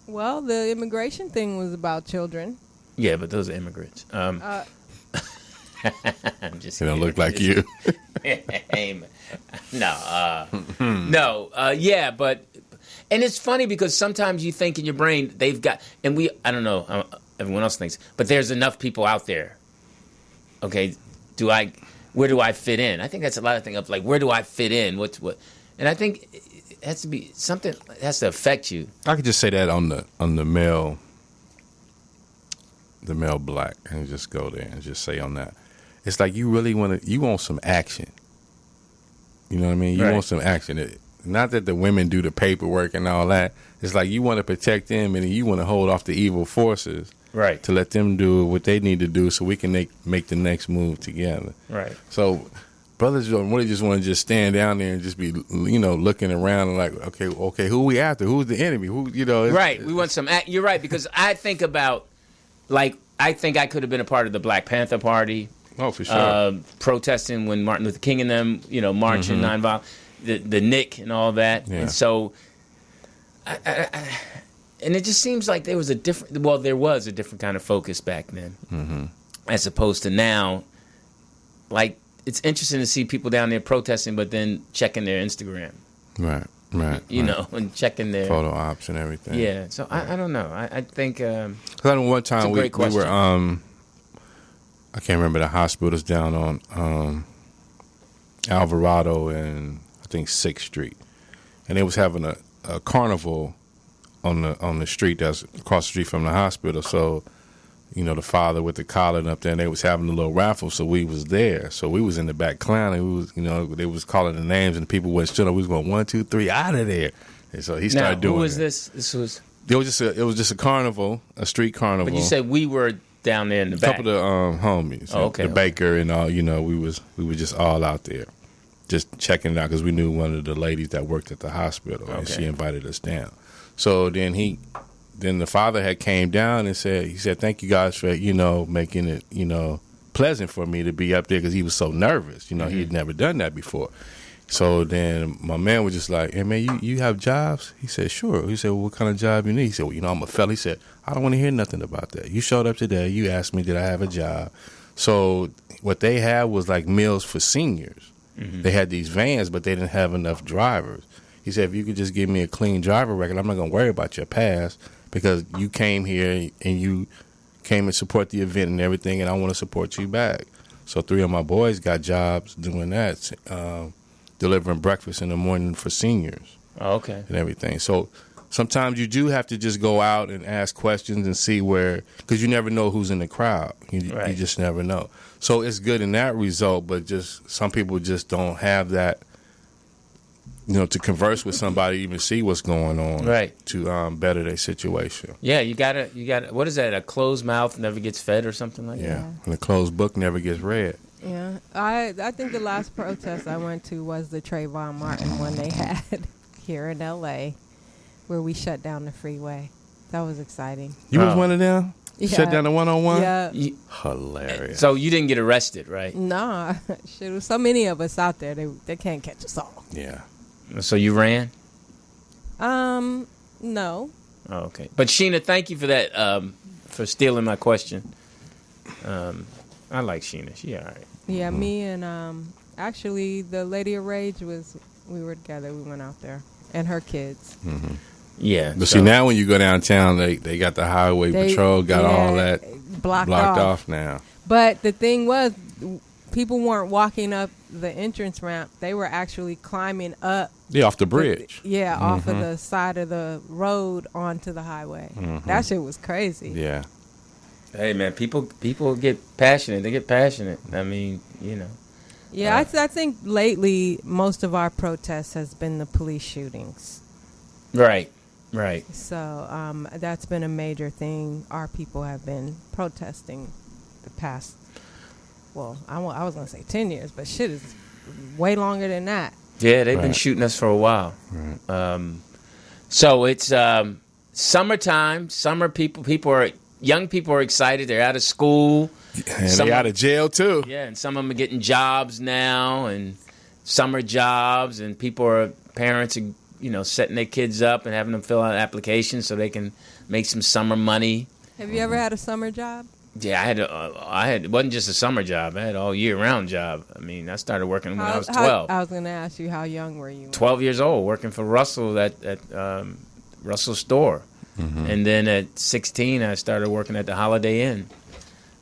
well, the immigration thing was about children. Yeah, but those are immigrants. I'm just kidding. They don't look like you. Yeah, but and it's funny because sometimes you think in your brain they've got, and I don't know, everyone else thinks, but there's enough people out there. Okay, where do I fit in? I think that's a lot of things of like, where do I fit in? What? And I think it has to be something that has to affect you. I could just say that on the male black, and just go there and just say on that. It's like you really want some action. You know what I mean? You want some action. Not that the women do the paperwork and all that. It's like you want to protect them and you want to hold off the evil forces. Right. To let them do what they need to do so we can make the next move together. Right. So brothers don't really just want to just stand down there and just be, looking around and like, okay, who we after? Who's the enemy? Right. We want some you're right, because I think about, like, I think I could have been a part of the Black Panther Party. Oh, for sure. Protesting when Martin Luther King and them, marching nonviolent, the Nick and all that. Yeah. And so, and it just seems like there was a different kind of focus back then, as opposed to now. Like, it's interesting to see people down there protesting, but then checking their Instagram. Right. And checking their photo ops and everything. Yeah. So I don't know. I think. Because I know one time we were. I can't remember the hospitals down on Alvarado and I think 6th Street, and they was having a carnival on the street that's across the street from the hospital. So, the father with the collar up there, and they was having a little raffle. So we was there. So we was in the back clowning. We was, they was calling the names, and people wasn't shut up. We was going 1, 2, 3 out of there. And so he started doing. Who was this? This was. It was just a carnival, a street carnival. But you said we were down there in the back. A couple of homies, the baker and all. We were just all out there, just checking it out because we knew one of the ladies that worked at the hospital, and she invited us down. So then the father had came down and said, thank you guys for making it pleasant for me to be up there, because he was so nervous. He had never done that before. So then my man was just like, hey, man, you have jobs? He said, sure. He said, well, what kind of job you need? He said, well, you know, I'm a fella. He said, I don't want to hear nothing about that. You showed up today. You asked me, did I have a job? So what they had was like meals for seniors. Mm-hmm. They had these vans, but they didn't have enough drivers. He said, if you could just give me a clean driver record, I'm not going to worry about your past because you came here and you came and support the event and everything, and I want to support you back. So 3 of my boys got jobs doing that, delivering breakfast in the morning for seniors. Oh, okay. And everything. So sometimes you do have to just go out and ask questions and see where, because you never know who's in the crowd. You just never know. So it's good in that result, but just some people just don't have that, you know, to converse with somebody, even see what's going on, right? To better their situation. Yeah, you gotta. What is that? A closed mouth never gets fed, or something like that. Yeah, and a closed book never gets read. Yeah, I think the last protest I went to was the Trayvon Martin one they had here in L.A., where we shut down the freeway. That was exciting. You was one of them? Yeah. Shut down the 101? Yeah. Hilarious. So you didn't get arrested, right? Nah. Shit, there's so many of us out there, they can't catch us all. Yeah. So you ran? No. Oh, okay. But Sheena, thank you for that, for stealing my question. I like Sheena. She all right. Yeah, me and actually the Lady of Rage we were together. We went out there, and her kids. Mm-hmm. Yeah. But see, now when you go downtown, they got the highway patrol, got all that blocked off now. But the thing was, people weren't walking up the entrance ramp. They were actually climbing up. Yeah, off the bridge. Off of the side of the road onto the highway. Mm-hmm. That shit was crazy. Yeah. Hey, man, people get passionate. They get passionate. I mean, you know. Yeah, I think lately most of our protests has been the police shootings. Right. So that's been a major thing. Our people have been protesting the past, well, I was going to say 10 years, but shit is way longer than that. Yeah, they've been shooting us for a while. Right. So it's summertime. Summer young people are excited. They're out of school. And they out of jail, too. Yeah, and some of them are getting jobs now and summer jobs, and parents are, you know, setting their kids up and having them fill out applications so they can make some summer money. Have you ever had a summer job? Yeah, I had. It wasn't just a summer job. I had an all year round job. I mean, I started working when I was 12. I was going to ask you, how young were you? 12 years old, working for Russell at Russell's store. Mm-hmm. And then at 16, I started working at the Holiday Inn.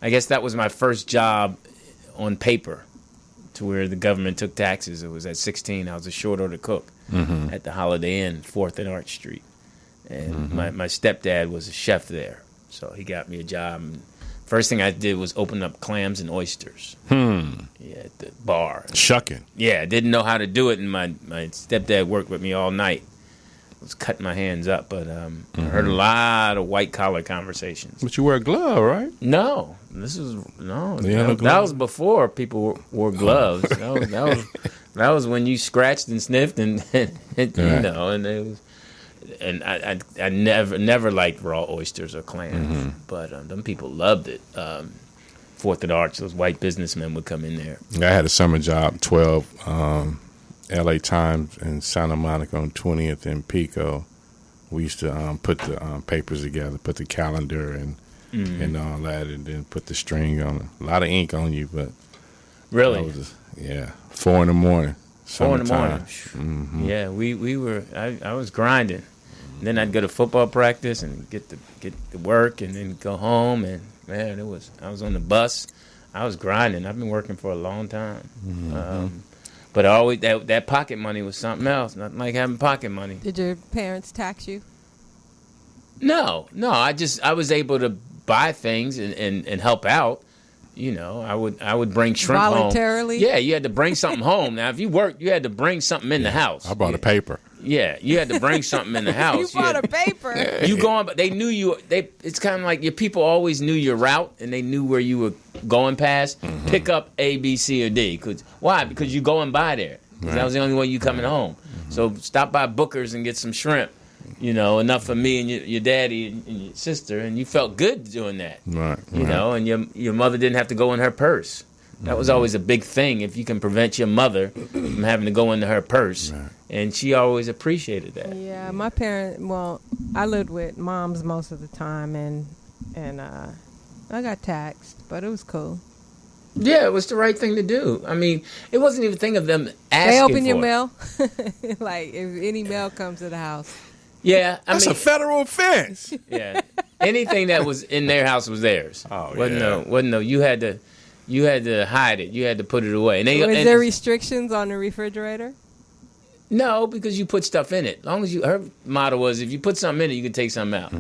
I guess that was my first job on paper, to where the government took taxes. It was at 16. I was a short order cook at the Holiday Inn, 4th and Arch Street. And my stepdad was a chef there, so he got me a job. And first thing I did was open up clams and oysters. Yeah, at the bar. Shucking. Yeah, I didn't know how to do it, and my stepdad worked with me all night. I was cutting my hands up, but I heard a lot of white-collar conversations. But you wear a glove, right? No. That was before people wore gloves. That was when you scratched and sniffed, and you know, and it was. And I never liked raw oysters or clams, but them people loved it. 4th and Arch, those white businessmen would come in there. I had a summer job, 12, L.A. Times in Santa Monica on 20th and Pico. We used to put the papers together, put the calendar and all that, and then put the string on it. A lot of ink on you, but really, 4 in the morning. 4 in the morning. Mm-hmm. Yeah, we were. I was grinding. And then I'd go to football practice and get to work, and then go home. And man, I was on the bus. I was grinding. I've been working for a long time. But always that pocket money was something else. Nothing like having pocket money. Did your parents tax you? No. I was able to buy things and help out. You know, I would bring shrimp voluntarily? home. Yeah, you had to bring something home. Now, if you worked, you had to bring something in the house. I brought a paper. Yeah, you had to bring something in the house. You brought a paper. You going, but they knew you. It's kind of like your people always knew your route, and they knew where you were going past. Pick up A, B, C, or D. Why? Because you going by there. Right. That was the only way you coming home. So stop by Booker's and get some shrimp. You know, enough for me and your daddy and your sister, and you felt good doing that. Right. You know, and your mother didn't have to go in her purse. That was always a big thing. If you can prevent your mother from having to go into her purse, and she always appreciated that. Yeah, my parents. Well, I lived with moms most of the time, and I got taxed, but it was cool. Yeah, it was the right thing to do. I mean, it wasn't even a thing of them asking They open for your it. mail, like if any mail comes to the house. Yeah, That's a federal offense. Yeah, anything that was in their house was theirs. Oh, wasn't no. You had to hide it. You had to put it away. And Was there restrictions on the refrigerator? No, because you put stuff in it. As long as her motto was, if you put something in it, you can take something out.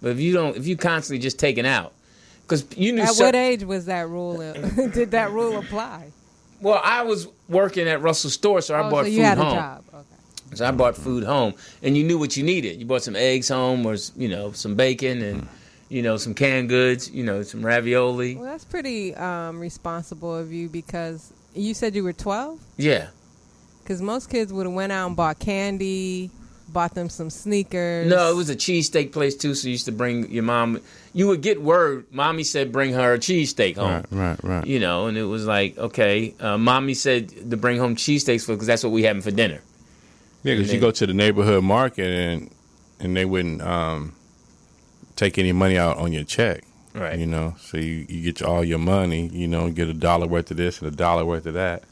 But if you constantly just taking out, because you knew. At what age was that rule? Did that rule apply? Well, I was working at Russell's store, so I bought so food you had home. a job. Okay. So I bought food home, and you knew what you needed. You bought some eggs home, or some bacon, and some canned goods, some ravioli. Well, that's pretty responsible of you, because you said you were 12? Yeah. Because most kids would have went out and bought candy, bought them some sneakers. No, it was a cheesesteak place, too, so you used to bring your mom. You would get word. Mommy said bring her a cheesesteak home. Right. And it was like, okay. Mommy said to bring home cheesesteaks because that's what we having for dinner. Yeah, because you go to the neighborhood market and they wouldn't take any money out on your check. Right. So you get all your money, get $1 worth of this and $1 worth of that.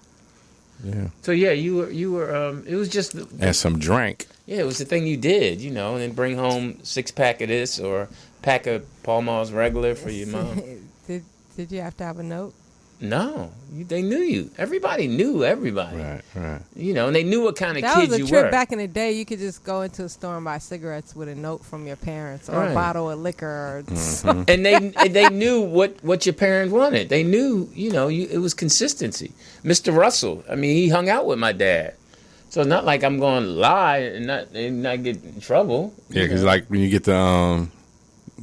Yeah. So yeah, you were. It was just and some drink. Yeah, it was the thing you did, and then bring home 6-pack of this or pack of Pall Mall's regular for your mom. Did you have to have a note? No, they knew you. Everybody knew everybody. Right. And they knew what kind of that kids you were. That was a trip back in the day. You could just go into a store and buy cigarettes with a note from your parents, or a bottle of liquor. Or And they knew what your parents wanted. They knew, it was consistency. Mr. Russell, he hung out with my dad. So it's not like I'm going to lie and not get in trouble. Yeah, because like when you get the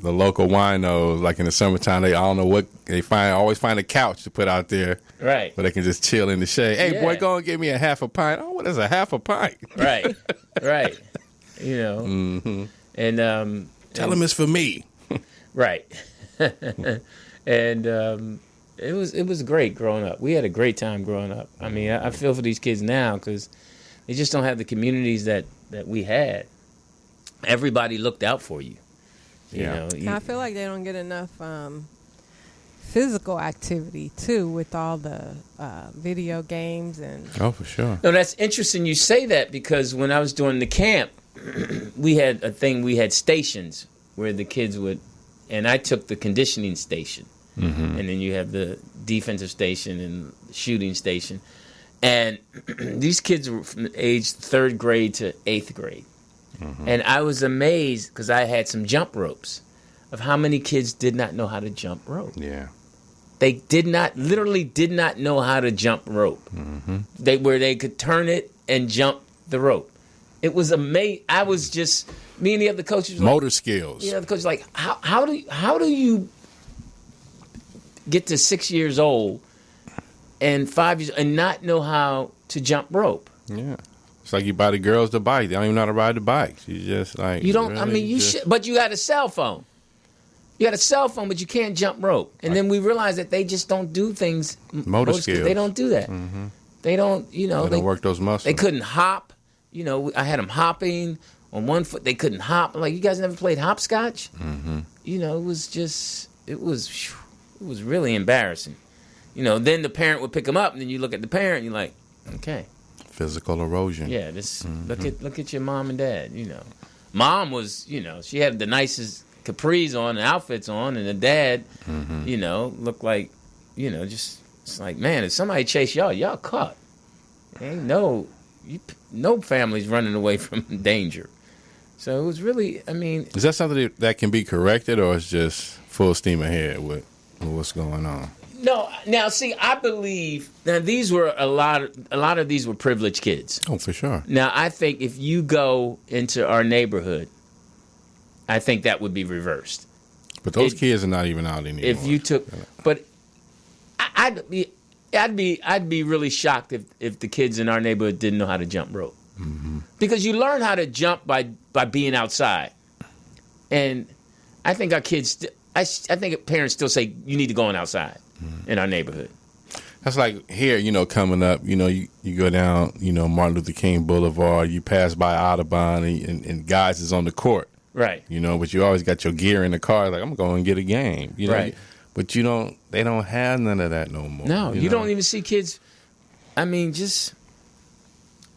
local winos, like in the summertime, they all know what they always find a couch to put out there. Right. Where they can just chill in the shade. Hey, boy, go and get me a half a pint. Oh, what is a half a pint? Right. And tell him it's for me. Right. And it was great growing up. We had a great time growing up. I feel for these kids now because they just don't have the communities that we had. Everybody looked out for you. I feel like they don't get enough physical activity too, with all the video games and. Oh, for sure. No, that's interesting you say that, because when I was doing the camp, we had a thing. We had stations where the kids would, and I took the conditioning station, and then you have the defensive station and shooting station, and these kids were from age 3rd grade to 8th grade. And I was amazed because I had some jump ropes of how many kids did not know how to jump rope. Yeah. They literally did not know how to jump rope. Where they could turn it and jump the rope. It was amazing. I was just, me and the other coaches. Motor skills. Yeah, the coach was like, how do you get to 6 years old and 5 years and not know how to jump rope? Yeah. It's like you buy the girls the bike. They don't even know how to ride the bikes. You just like... You don't... you should... But you got a cell phone. You got a cell phone, but you can't jump rope. And then we realized that they just don't do things... Motor skills. They don't do that. They don't, They don't work those muscles. They couldn't hop. I had them hopping on one foot. They couldn't hop. Like, you guys never played hopscotch? It was just... It was really embarrassing. Then the parent would pick them up, and then you look at the parent, and you're like, okay... Physical erosion. Yeah, look at your mom and dad. Mom was, she had the nicest capris on and outfits on, and the dad, looked like, just it's like, man, if somebody chase y'all caught. Ain't no family's running away from danger. So it was really, is that something that can be corrected, or is just full steam ahead with what's going on? No, now see, I believe now these were a lot of these were privileged kids. Oh, for sure. Now I think if you go into our neighborhood, I think that would be reversed. But those kids are not even out anymore. If you took, but I'd be really shocked if the kids in our neighborhood didn't know how to jump rope, because you learn how to jump by being outside, and I think our kids. I think parents still say you need to go on outside in our neighborhood. That's like here, coming up, you go down, Martin Luther King Boulevard, you pass by Audubon, and guys is on the court. Right. But you always got your gear in the car, like, I'm going to get a game. Right. But they don't have none of that no more. No, you don't even see kids. I mean, just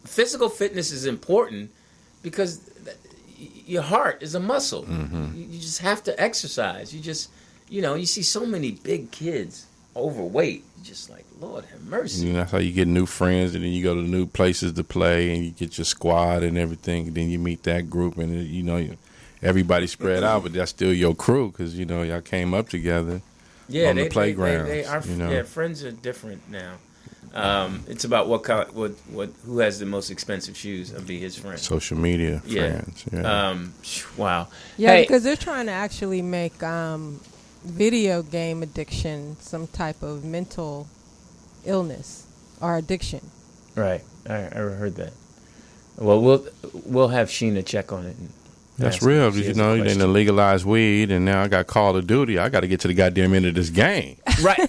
physical fitness is important because your heart is a muscle. Mm-hmm. You just have to exercise. You just, you see so many big kids overweight. You're just like, Lord have mercy. That's how you get new friends, and then you go to new places to play, and you get your squad and everything. And then you meet that group, and everybody spread out, but that's still your crew because y'all came up together. Yeah, on the playground. Yeah, friends are different now. It's about who has the most expensive shoes and be his friend. Social media friends. Yeah. Wow. Yeah, because they're trying to actually make video game addiction some type of mental illness or addiction. Right. I heard that. Well, we'll have Sheena check on it. That's real. They didn't legalize weed, and now I got Call of Duty. I got to get to the goddamn end of this game. Right.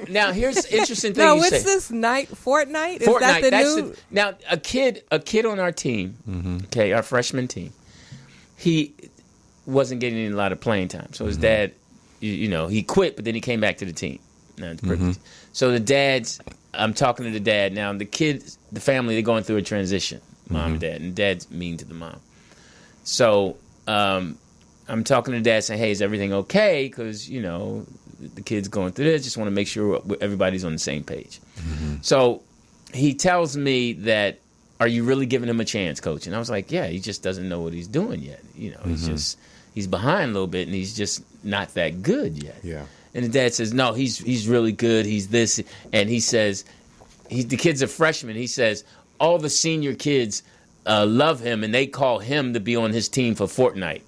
Now here's the interesting thing. No, what's this night? Fortnite? Is that the new? Now, a kid on our team, okay, our freshman team, he wasn't getting a lot of playing time. So his dad, he quit, but then he came back to the team. So I'm talking to the dad now. The kids, the family, they're going through a transition, mom and dad, and dad's mean to the mom. So I'm talking to dad saying, hey, is everything okay? Because, the kid's going through this. Just want to make sure everybody's on the same page. Mm-hmm. So he tells me that, are you really giving him a chance, coach? And I was like, yeah, he just doesn't know what he's doing yet. He's behind a little bit, and he's just not that good yet. Yeah. And the dad says, no, he's really good. He's this. And he says, the kid's a freshman. He says, all the senior kids love him, and they call him to be on his team for Fortnite.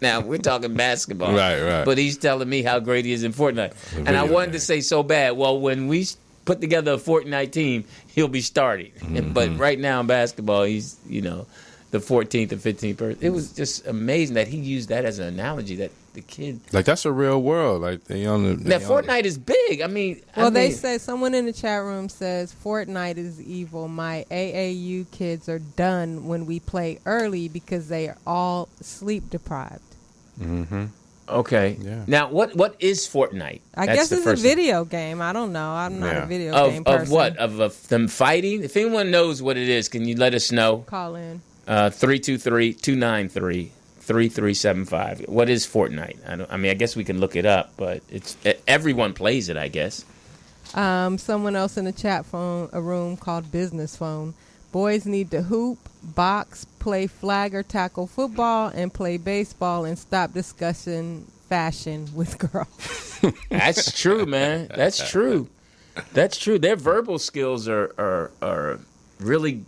Now, we're talking basketball. Right. But he's telling me how great he is in Fortnite. And I wanted to say so bad, well, when we put together a Fortnite team, he'll be starting. Mm-hmm. But right now in basketball, he's, the 14th or 15th person. It was just amazing that he used that as an analogy that the kid... Like, that's a real world. Like, Fortnite is big. They say, someone in the chat room says, Fortnite is evil. My AAU kids are done when we play early because they are all sleep deprived. Mm-hmm. Okay. Yeah. Now, what is Fortnite? I guess it's a video game. I don't know. I'm not a video game person. Of what? Of them fighting? If anyone knows what it is, can you let us know? Call in. 323-293-3375. What is Fortnite? I guess we can look it up, but everyone plays it, I guess. Someone else in the chat phone, a room called Business Phone. Boys need to hoop, box, play flag or tackle football, and play baseball, and stop discussing fashion with girls. That's true, man. That's true. Their verbal skills are really,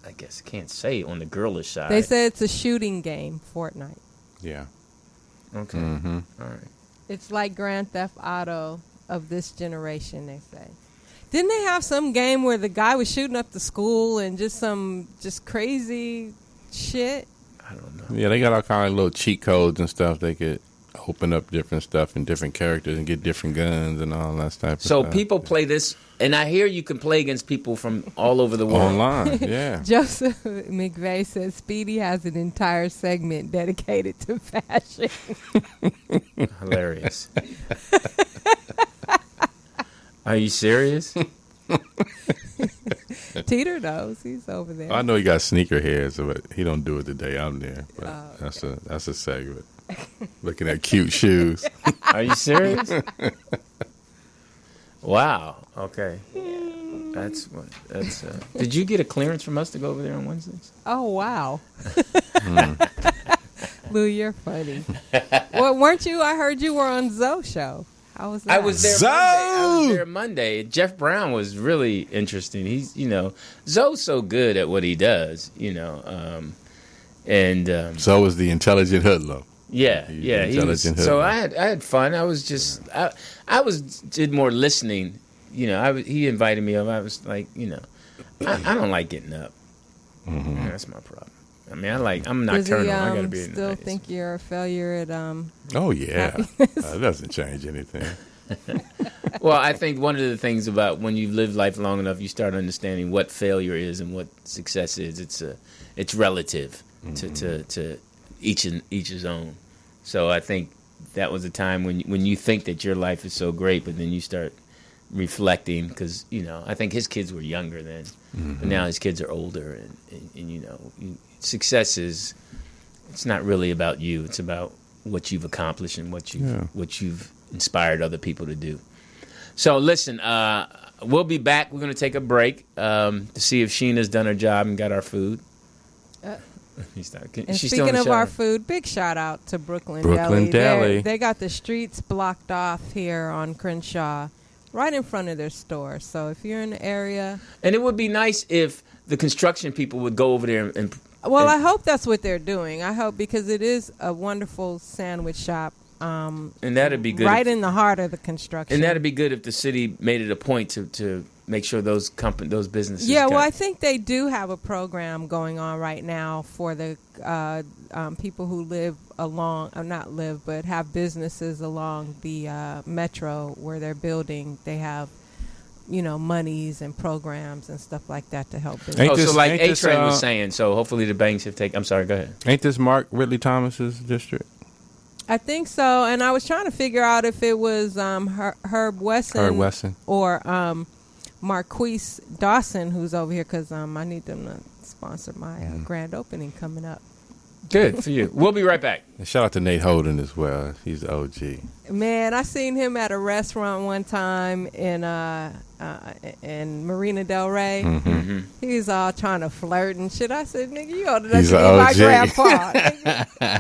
I guess I can't say on the girlish side. They say it's a shooting game, Fortnite. Yeah. Okay. Mm-hmm. All right. It's like Grand Theft Auto of this generation, they say. Didn't they have some game where the guy was shooting up the school and just crazy shit? I don't know. Yeah, they got all kind of little cheat codes and stuff. They could open up different stuff and different characters and get different guns and all that type of stuff. So people play this, and I hear you can play against people from all over the world. Online, yeah. Joseph McVeigh says Speedy has an entire segment dedicated to fashion. Hilarious. Are you serious? Teeter knows. He's over there. I know he got sneaker heads, but he don't do it the day I'm there. But okay. That's a segment. Looking at cute shoes. Are you serious? Wow. Okay. That's. Did you get a clearance from us to go over there on Wednesdays? Oh wow. Lou, you're funny. Well, weren't you? I heard you were on Zoe's show. How was that? I was there Monday. Jeff Brown was really interesting. He's, Zoe's so good at what he does, and Zoe was the intelligent hoodlum. Yeah. He was, so I had fun. I was just did more listening. He invited me up. I was like, I don't like getting up. Mm-hmm. Yeah, that's my problem. I'm nocturnal. I gotta be. Still think you're a failure at Oh yeah, that doesn't change anything. Well, I think one of the things about when you've lived life long enough, you start understanding what failure is and what success is. It's relative to each his own. So I think that was a time when you think that your life is so great, but then you start reflecting because I think his kids were younger then, but now his kids are older, and success it's not really about you. It's about what you've accomplished and what you've inspired other people to do. So listen, we'll be back. We're going to take a break to see if Sheena's done her job and got our food. And speaking of our food, big shout out to Brooklyn Deli. They got the streets blocked off here on Crenshaw, right in front of their store. So if you're in the area, and it would be nice if the construction people would go over there and I hope that's what they're doing. I hope, because it is a wonderful sandwich shop. And that'd be good. Right in the heart of the construction. And that'd be good if the city made it a point to make sure those businesses. Yeah, well, I think they do have a program going on right now for the people who live along, but have businesses along the metro where they're building. They have, monies and programs and stuff like that to help business. So like A-Train was saying, so hopefully the banks have taken. I'm sorry, go ahead. Ain't this Mark Ridley Thomas's district? I think so, and I was trying to figure out if it was Herb Wesson or Marquise Dawson, who's over here, because I need them to sponsor my grand opening coming up. Good for you. We'll be right back. And shout out to Nate Holden as well. He's the OG. Man, I seen him at a restaurant one time in Marina Del Rey. Mm-hmm. He was all trying to flirt and shit. I said, nigga, you ought to be my grandpa.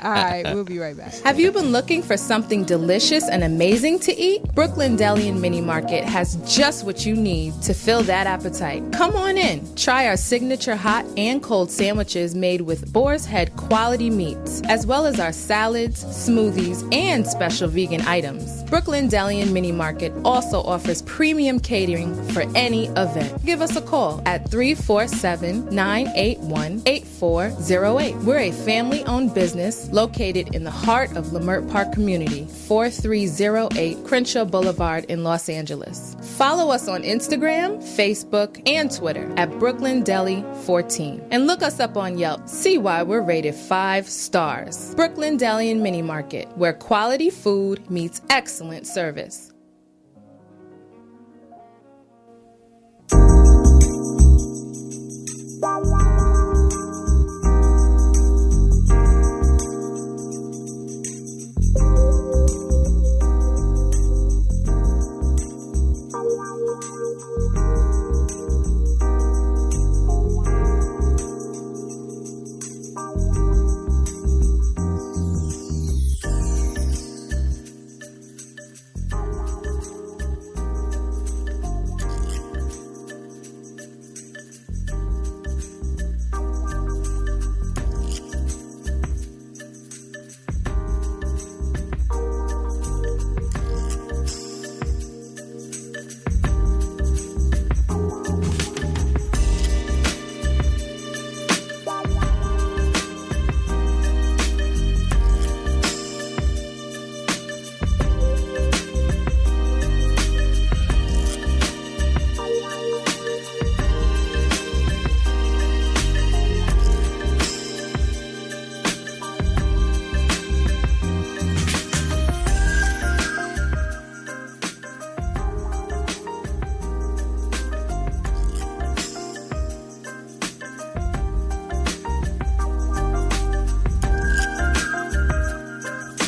All right, we'll be right back. Have you been looking for something delicious and amazing to eat? Brooklyn Deli and Mini Market has just what you need to fill that appetite. Come on in. Try our signature hot and cold sandwiches made with Boar's Head quality meats, as well as our salads, smoothies, and special vegan items. Brooklyn Deli and Mini Market also offers premium catering for any event. Give us a call at 347-981-8408. We're a family-owned business located in the heart of Leimert Park community, 4308 Crenshaw Boulevard in Los Angeles. Follow us on Instagram, Facebook, and Twitter at Brooklyn Deli 14. And look us up on Yelp. See why we're rated 5 stars. Brooklyn Deli and Mini Market, where quality food meets excellent service.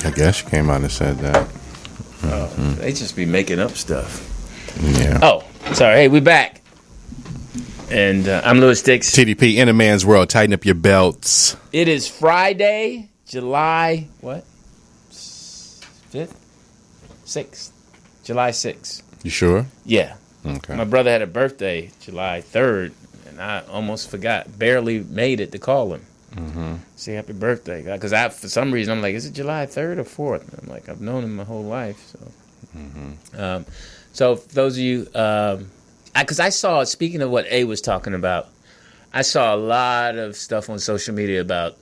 I guess she came out and said that. They just be making up stuff. Yeah. Oh, sorry. Hey, we back. And I'm Louis Dix. TDP, in a man's world. Tighten up your belts. It is Friday, July, what? 5th? 6th. July 6th. You sure? Yeah. Okay. My brother had a birthday, July 3rd, and I almost forgot. Barely made it to call him. Mm-hmm. Say happy birthday. Because for some reason, I'm like, is it July 3rd or 4th? And I'm like, I've known him my whole life. So, so for those of you, because I saw, speaking of what A was talking about, I saw a lot of stuff on social media about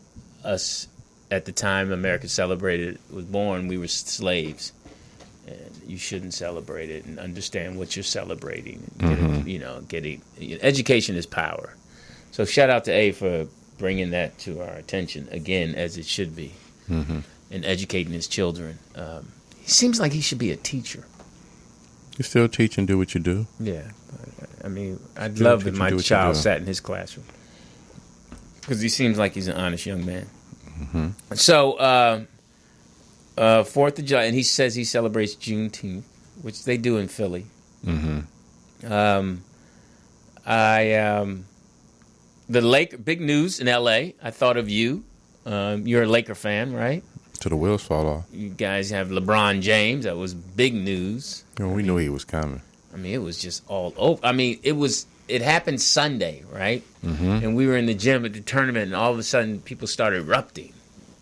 us at the time America was born, we were slaves. and you shouldn't celebrate it, and understand what you're celebrating. And education is power. So shout out to A for bringing that to our attention again, as it should be, and educating his children. He seems like he should be a teacher. You still teach and do what you do? Yeah. I mean, I'd love if my child sat in his classroom, because he seems like he's an honest young man. So, 4th of July, and he says he celebrates Juneteenth, which they do in Philly. Big news in L.A. I thought of you. You're a Laker fan, right? Till the wheels fall off. You guys have LeBron James. That was big news. We knew he was coming. I mean, it was just all over. I mean, it happened Sunday, right? And we were in the gym at the tournament, and all of a sudden, people started erupting.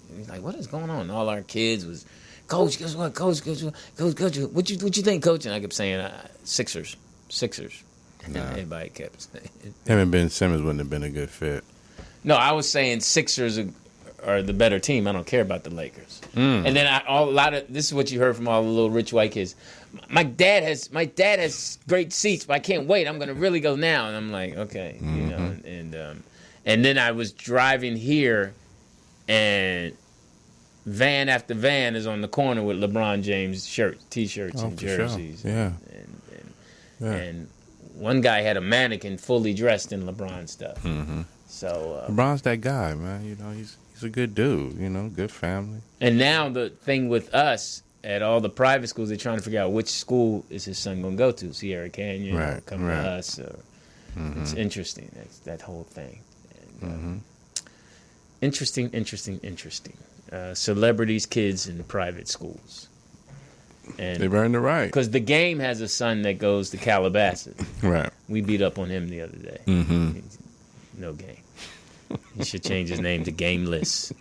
And he's like, "What is going on?" And all our kids was, "Coach, guess what? Coach, what you think, Coach?" And I kept saying, "Sixers." And everybody kept saying it. Him and Ben Simmons wouldn't have been a good fit. No, I was saying Sixers are the better team. I don't care about the Lakers. And then this is what you heard from all the little rich white kids. My dad has great seats, but I can't wait. I'm going to really go now. And I'm like, okay, and then I was driving here, and van after van is on the corner with LeBron James T-shirts and jerseys. Sure. Yeah. And one guy had a mannequin fully dressed in LeBron stuff. So LeBron's that guy, man. You know, he's a good dude. You know, good family. And now the thing with us at all the private schools, they're trying to figure out which school is his son going to go to. Sierra Canyon, or come to us. Or, it's interesting. That whole thing. And, interesting. Celebrities, kids in private schools. And they've earned the right. Because the game has a son that goes to Calabasas. Right. We beat up on him the other day. No game. He should change his name to Gameless.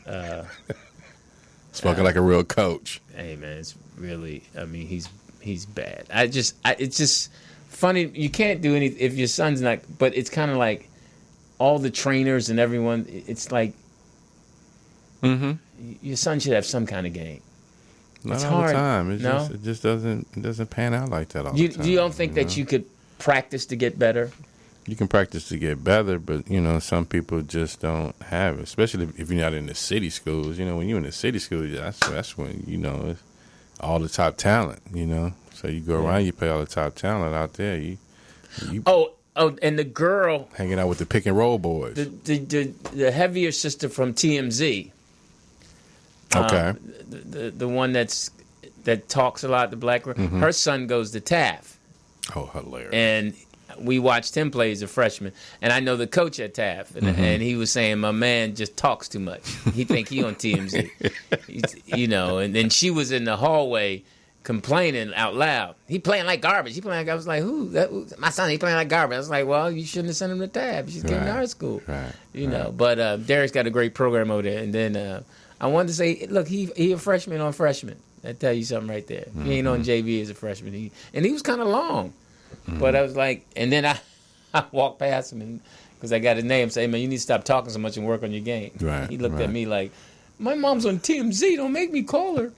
Spoken like a real coach. Hey, man, it's really, I mean, he's bad. It's just funny. You can't do anything if your son's not, but it's kind of like all the trainers and everyone, it's like your son should have some kind of game. Not it's all hard. the time. No? It just doesn't pan out like that all the time. You don't think that you could practice to get better? You can practice to get better, but, you know, some people just don't have it, especially if you're not in the city schools. You know, when you're in the city schools, that's when, you know, it's all the top talent, you know. So you go around, you play all the top talent out there. You and the girl. Hanging out with the pick and roll boys. The heavier sister from TMZ. Okay. The one that talks a lot, the black girl. Her son goes to TAF. Oh, hilarious. And we watched him play as a freshman. And I know the coach at TAF. And he was saying, my man just talks too much. He think he on TMZ. You know, and then she was in the hallway complaining out loud. He playing like garbage. I was like, who? My son, he playing like garbage. I was like, well, you shouldn't have sent him to TAF. He's getting to our school. Right. You know, but Derek's got a great program over there. And then I wanted to say, look, he a freshman on freshman. That tell you something right there. He ain't on JV as a freshman. He was kind of long. But I was like, and then I walked past him because I got his name. Say, man, you need to stop talking so much and work on your game. Right. He looked at me like, my mom's on TMZ. Don't make me call her.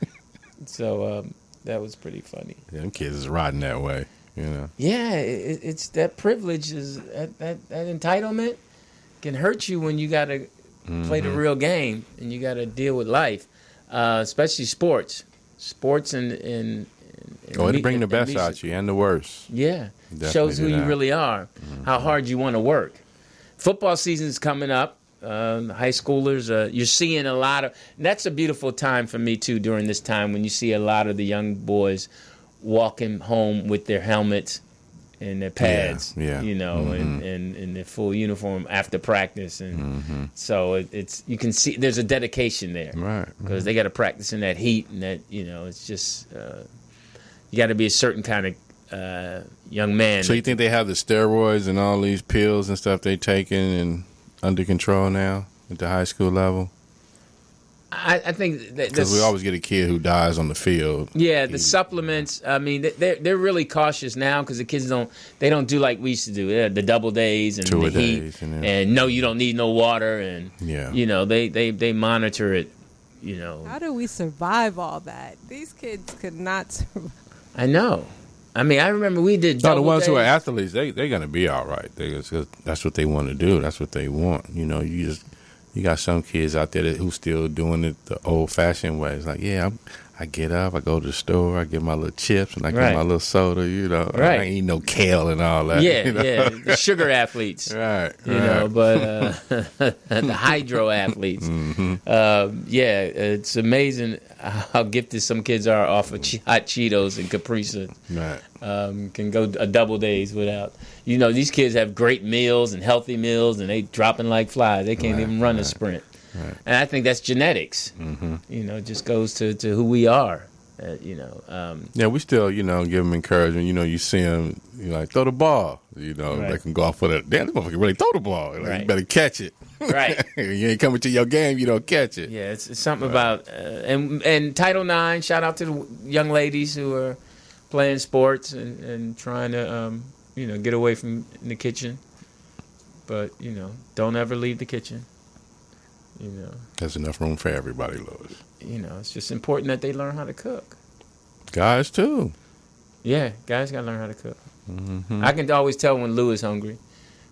So that was pretty funny. Yeah, them kids is riding that way, you know. Yeah, it's that privilege is that entitlement can hurt you when you got to play the real game and you got to deal with life, especially sports and it'll bring the best out you and the worst. Yeah, Definitely shows who you really are, how hard you want to work. Football season's coming up. High schoolers, you're seeing a lot of. That's a beautiful time for me too. During this time, when you see a lot of the young boys walking home with their helmets and their pads, you know, and their full uniform after practice, and so it's you can see there's a dedication there, right? Because they got to practice in that heat, and that it's just you got to be a certain kind of young man. So you think they have the steroids and all these pills and stuff they taking and under control now at the high school level? I think because we always get a kid who dies on the field. Yeah, the supplements. I mean, they're really cautious now because the kids don't do like we used to do. The double days and the heat, and no, you don't need no water, and you know they monitor it. You know, how do we survive all that? These kids could not survive. I know. I mean, I remember we did. No, the ones days. who are athletes, they're gonna be all right. That's what they want to do. That's what they want. You got some kids out there who still doing it the old fashioned way. It's like, yeah, I get up, I go to the store, I get my little chips, and I get my little soda. I ain't eat no kale and all that. Yeah, the sugar athletes. Right. But the hydro athletes. It's amazing how gifted some kids are off of hot Cheetos and Capri Sun. Right. Can go a double days without. These kids have great meals and healthy meals, and they dropping like flies. They can't even run a sprint. Right. And I think that's genetics. It just goes to who we are. Yeah, we still, give them encouragement. You see them, like, throw the ball. They can go off for that. Damn, this motherfucker really throw the ball. Like, you better catch it. Right. You ain't coming to your game, you don't catch it. Yeah, it's something about, and Title IX, shout out to the young ladies who are playing sports and trying to, get away from the kitchen. But, don't ever leave the kitchen. There's enough room for everybody, Louis. It's just important that they learn how to cook. Guys, too. Yeah, guys got to learn how to cook. I can always tell when Lou is hungry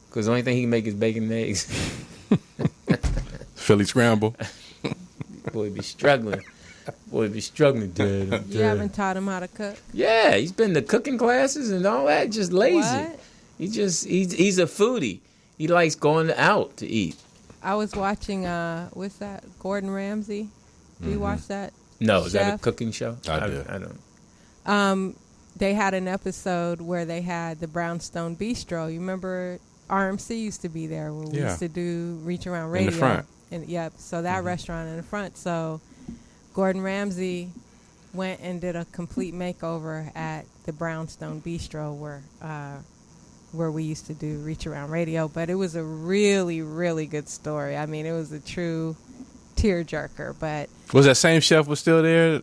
because the only thing he can make is bacon and eggs. Philly scramble. Boy, be struggling. Dad. You haven't taught him how to cook? Yeah, he's been to cooking classes and all that. Just lazy. What? He's a foodie. He likes going out to eat. I was watching, what's that? Gordon Ramsay. Do you watch that? No, is that a cooking show? I do. I don't. They had an episode where they had the Brownstone Bistro. You remember RMC used to be there when we used to do Reach Around Radio. In the front. So that restaurant in the front. So Gordon Ramsay went and did a complete makeover at the Brownstone Bistro where we used to do Reach Around Radio. But it was a really, really good story. I mean, it was a true tearjerker. But was that same chef was still there?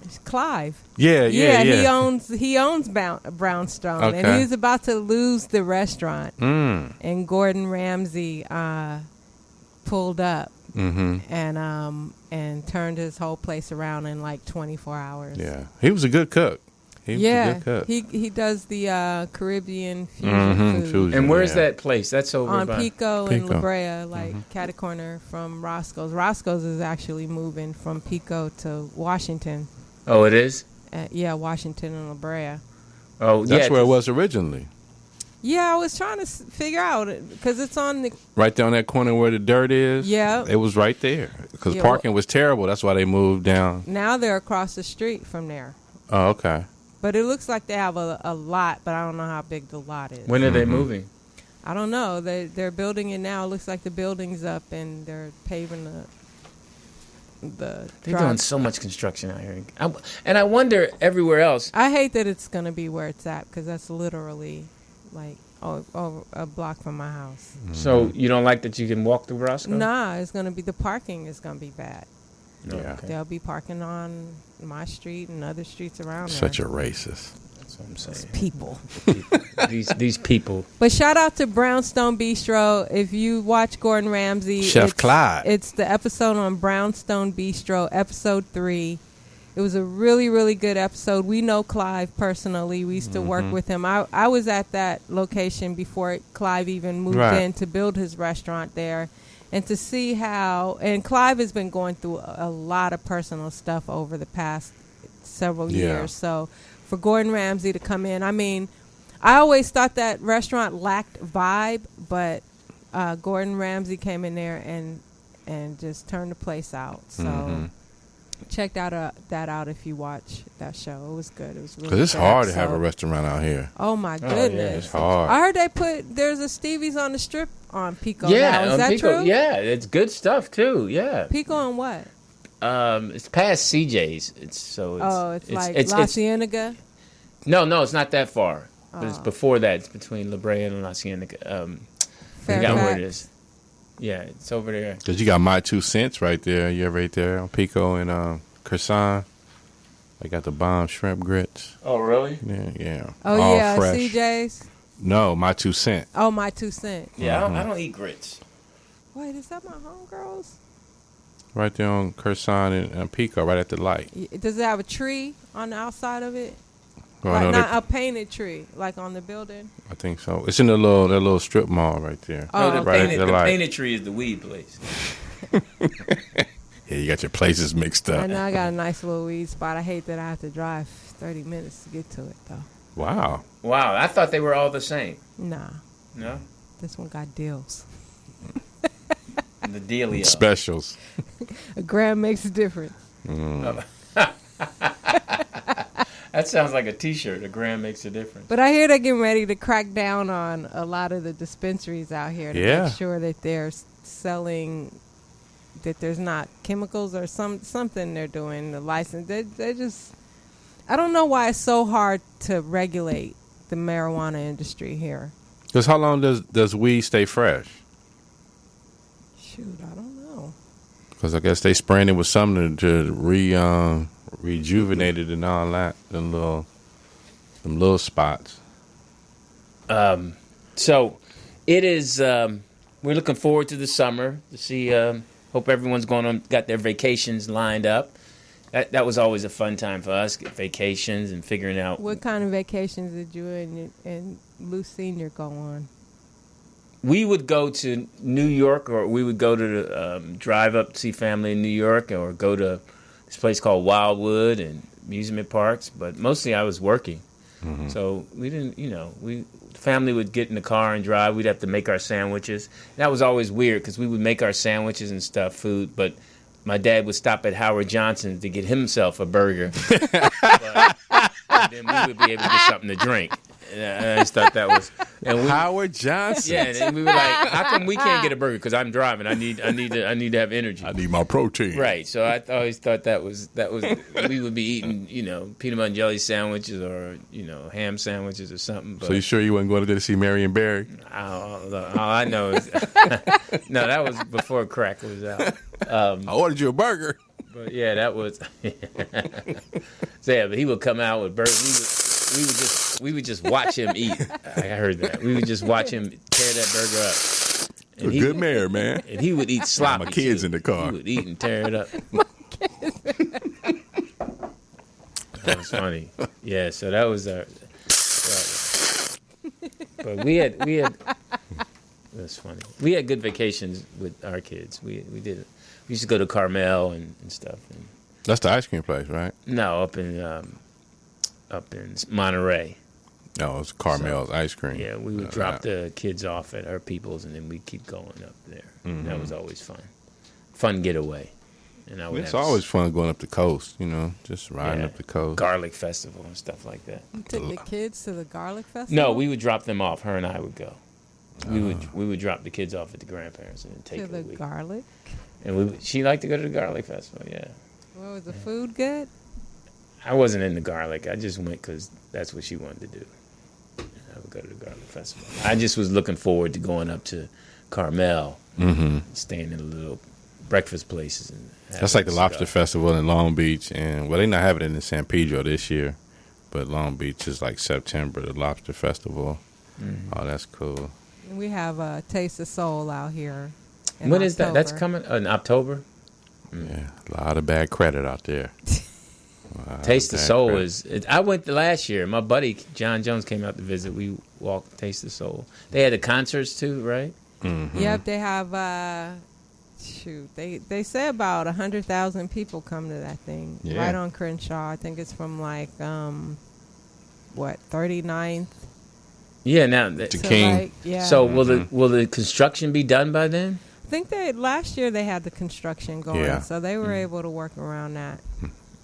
it's Clive. Yeah. He owns Brownstone, okay. and he was about to lose the restaurant. And Gordon Ramsay pulled up and turned his whole place around in like 24 hours. Yeah, he was a good cook. He does the Caribbean fusion food. And where's that place? That's over on by Pico and La Brea, like catty corner from Roscoe's. Roscoe's is actually moving from Pico to Washington. Oh, it is? Washington and La Brea. Oh, that's where it was originally. Yeah, I was trying to figure out because it's on the right there on that corner where the dirt is. Yeah, it was right there because parking was terrible. That's why they moved down. Now they're across the street from there. Oh, okay. But it looks like they have a lot, but I don't know how big the lot is. When are they moving? I don't know. They're building it now. It looks like the building's up and they're paving the They're doing so much construction out here. And I wonder everywhere else. I hate that it's going to be where it's at because that's literally like a block from my house. So you don't like that you can walk through Roscoe? Nah, it's going to be, the parking is going to be bad. Yeah. Okay. They'll be parking on my street and other streets around there. Such a racist. That's what I'm saying. It's people. these people. But shout out to Brownstone Bistro. If you watch Gordon Ramsay, Chef Clyde. It's the episode on Brownstone Bistro, episode 3. It was a really, really good episode. We know Clive personally. We used to work with him. I was at that location before Clive even moved in to build his restaurant there. And to see how, and Clive has been going through a lot of personal stuff over the past several years. So for Gordon Ramsay to come in, I mean, I always thought that restaurant lacked vibe, but Gordon Ramsay came in there and just turned the place out. So check that out if you watch that show. It was good. It was really good. Because it's hard to have a restaurant out here. Oh, my goodness. It's hard. I heard there's a Stevie's on the strip on Pico. Yeah, now. Is that Pico, true? Yeah, it's good stuff too. Yeah. Pico on what? It's past CJ's. It's like La Cienega? No, it's not that far. But it's before that. It's between La Brea and La Cienega. I forgot where it is. Yeah, it's over there. Because you got My 2 Cents right there. You're right there on Pico and Cursan. They got the bomb shrimp grits. Oh, really? Yeah. Oh, all yeah, fresh. CJ's? No, My 2 Cents. Oh, My 2 Cents. Yeah, I don't eat grits. Wait, is that my homegirls? Right there on Cursan and Pico, right at the light. Does it have a tree on the outside of it? Like not a painted tree, like on the building. I think so. It's in that little strip mall right there. Oh, the right painted tree is the weed place. Yeah, you got your places mixed up. I know I got a nice little weed spot. I hate that I have to drive 30 minutes to get to it, though. Wow. I thought they were all the same. Nah. No? This one got deals. The dealio. Specials. A gram makes a difference. That sounds like a T-shirt. A gram makes a difference. But I hear they're getting ready to crack down on a lot of the dispensaries out here to make sure that they're selling, that there's not chemicals or something they're doing. The license, they just, I don't know why it's so hard to regulate the marijuana industry here. Because how long does weed stay fresh? Shoot, I don't know. Because I guess they spraying it with something to rejuvenate it and all that. Them little spots. So it is. We're looking forward to the summer to see. Hope everyone's got their vacations lined up. That was always a fun time for us. Get vacations and figuring out. What kind of vacations did you and Lou Senior go on? We would go to New York, or we would go to drive up to see family in New York, or go to this place called Wildwood and amusement parks. But mostly I was working. Mm-hmm. So we didn't, family would get in the car and drive. We'd have to make our sandwiches. That was always weird because we would make our sandwiches and stuff, food, but my dad would stop at Howard Johnson's to get himself a burger. And then we would be able to get something to drink. And I just thought that was Howard Johnson. Yeah, and we were like, "How come we can't get a burger? Because I'm driving. I need to have energy. I need my protein." Right. So I always thought that was we would be eating peanut butter and jelly sandwiches or ham sandwiches or something. But so you sure you wasn't going to see Marion Barry? All I know is no, that was before crack was out. I ordered you a burger. But yeah, that was. So yeah, but he would come out with burgers. We would just watch him eat. I heard that. We would just watch him tear that burger up. And a good mayor, man. And he would eat sloppy. My kids too. in the car. He would eat and tear it up. That was funny. Yeah, so that was our. But we had. That's funny. We had good vacations with our kids. We did it. We used to go to Carmel and stuff. And that's the ice cream place, right? No, up in Monterey. No, it's Carmel's ice cream. Yeah, we would drop the kids off at our people's, and then we'd keep going up there. Mm-hmm. That was always fun. Fun getaway. And it's always fun going up the coast, just riding up the coast. Garlic Festival and stuff like that. You took the kids to the Garlic Festival? No, we would drop them off. Her and I would go. We would drop the kids off at the grandparents and then take to the garlic. And she liked to go to the Garlic Festival. Yeah. What was the food good? I wasn't into garlic. I just went because that's what she wanted to do. I would go to the Garlic Festival. I just was looking forward to going up to Carmel, staying in the little breakfast places. And that's like the Lobster Festival in Long Beach, and they're not having it in San Pedro this year, but Long Beach is like September, the Lobster Festival. Mm-hmm. Oh, that's cool. We have a Taste of Soul out here. When is that? That's coming in October? Yeah, a lot of bad credit out there. Taste the Soul I went last year. My buddy John Jones came out to visit. We walked Taste the Soul. They had the concerts too, right? Mm-hmm. Yep, they have. They say about 100,000 people come to that thing right on Crenshaw. I think it's from 39th. Yeah, now to King. So will the construction be done by then? I think last year they had the construction going, so they were able to work around that.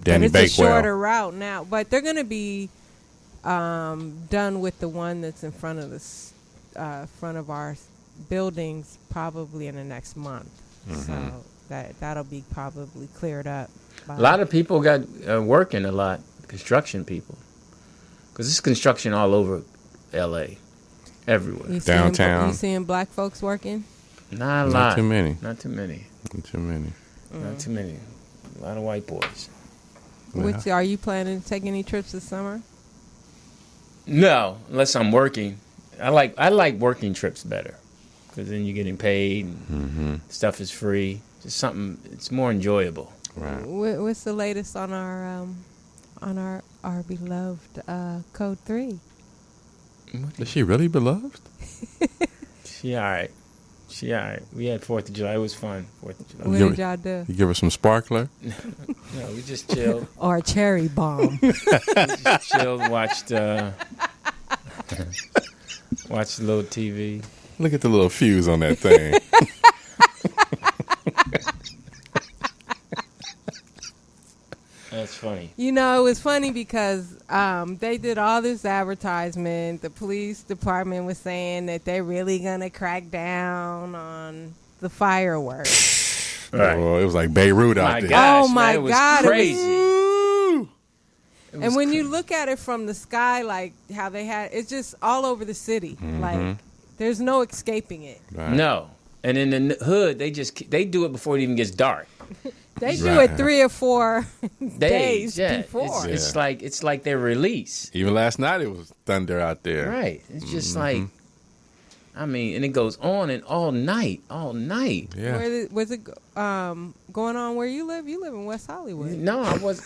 Danny it's Bakewell. A shorter route now, but they're going to be done with the one that's in front of front of our buildings probably in the next month. Mm-hmm. So that'll be probably cleared up. A lot of people got working a lot, construction people, because there's construction all over L.A., everywhere. Downtown. You seeing black folks working? Not a lot. Not too many. Not too many. Not too many. Not too many. A lot of white boys. Are you planning to take any trips this summer? No, unless I'm working. I like working trips better because then you're getting paid and stuff is free. Just something, it's more enjoyable. Right. What's the latest on on our beloved Code 3. Is she really beloved? She all right. We had 4th of July. It was fun. 4th of July. What did y'all do? You give her some sparkler? No, we just chilled. Or a cherry bomb. We just chilled, watched watched a little TV. Look at the little fuse on that thing. That's funny. You know, it was funny because they did all this advertisement. The police department was saying that they're really going to crack down on the fireworks. Right. Oh, it was like Beirut out there. Gosh, Oh, my man, it was God, it was- crazy. And when you look at it from the sky, like how they had, it's just all over the city. Like, there's no escaping it. Right. No. And in the hood, they do it before it even gets dark. They do it 3 or 4 days yeah. before. It's like their release. Even last night it was thunder out there. Right. It's just like, I mean, and it goes on and all night. Yeah. Was it going on where you live? You live in West Hollywood. No, I was.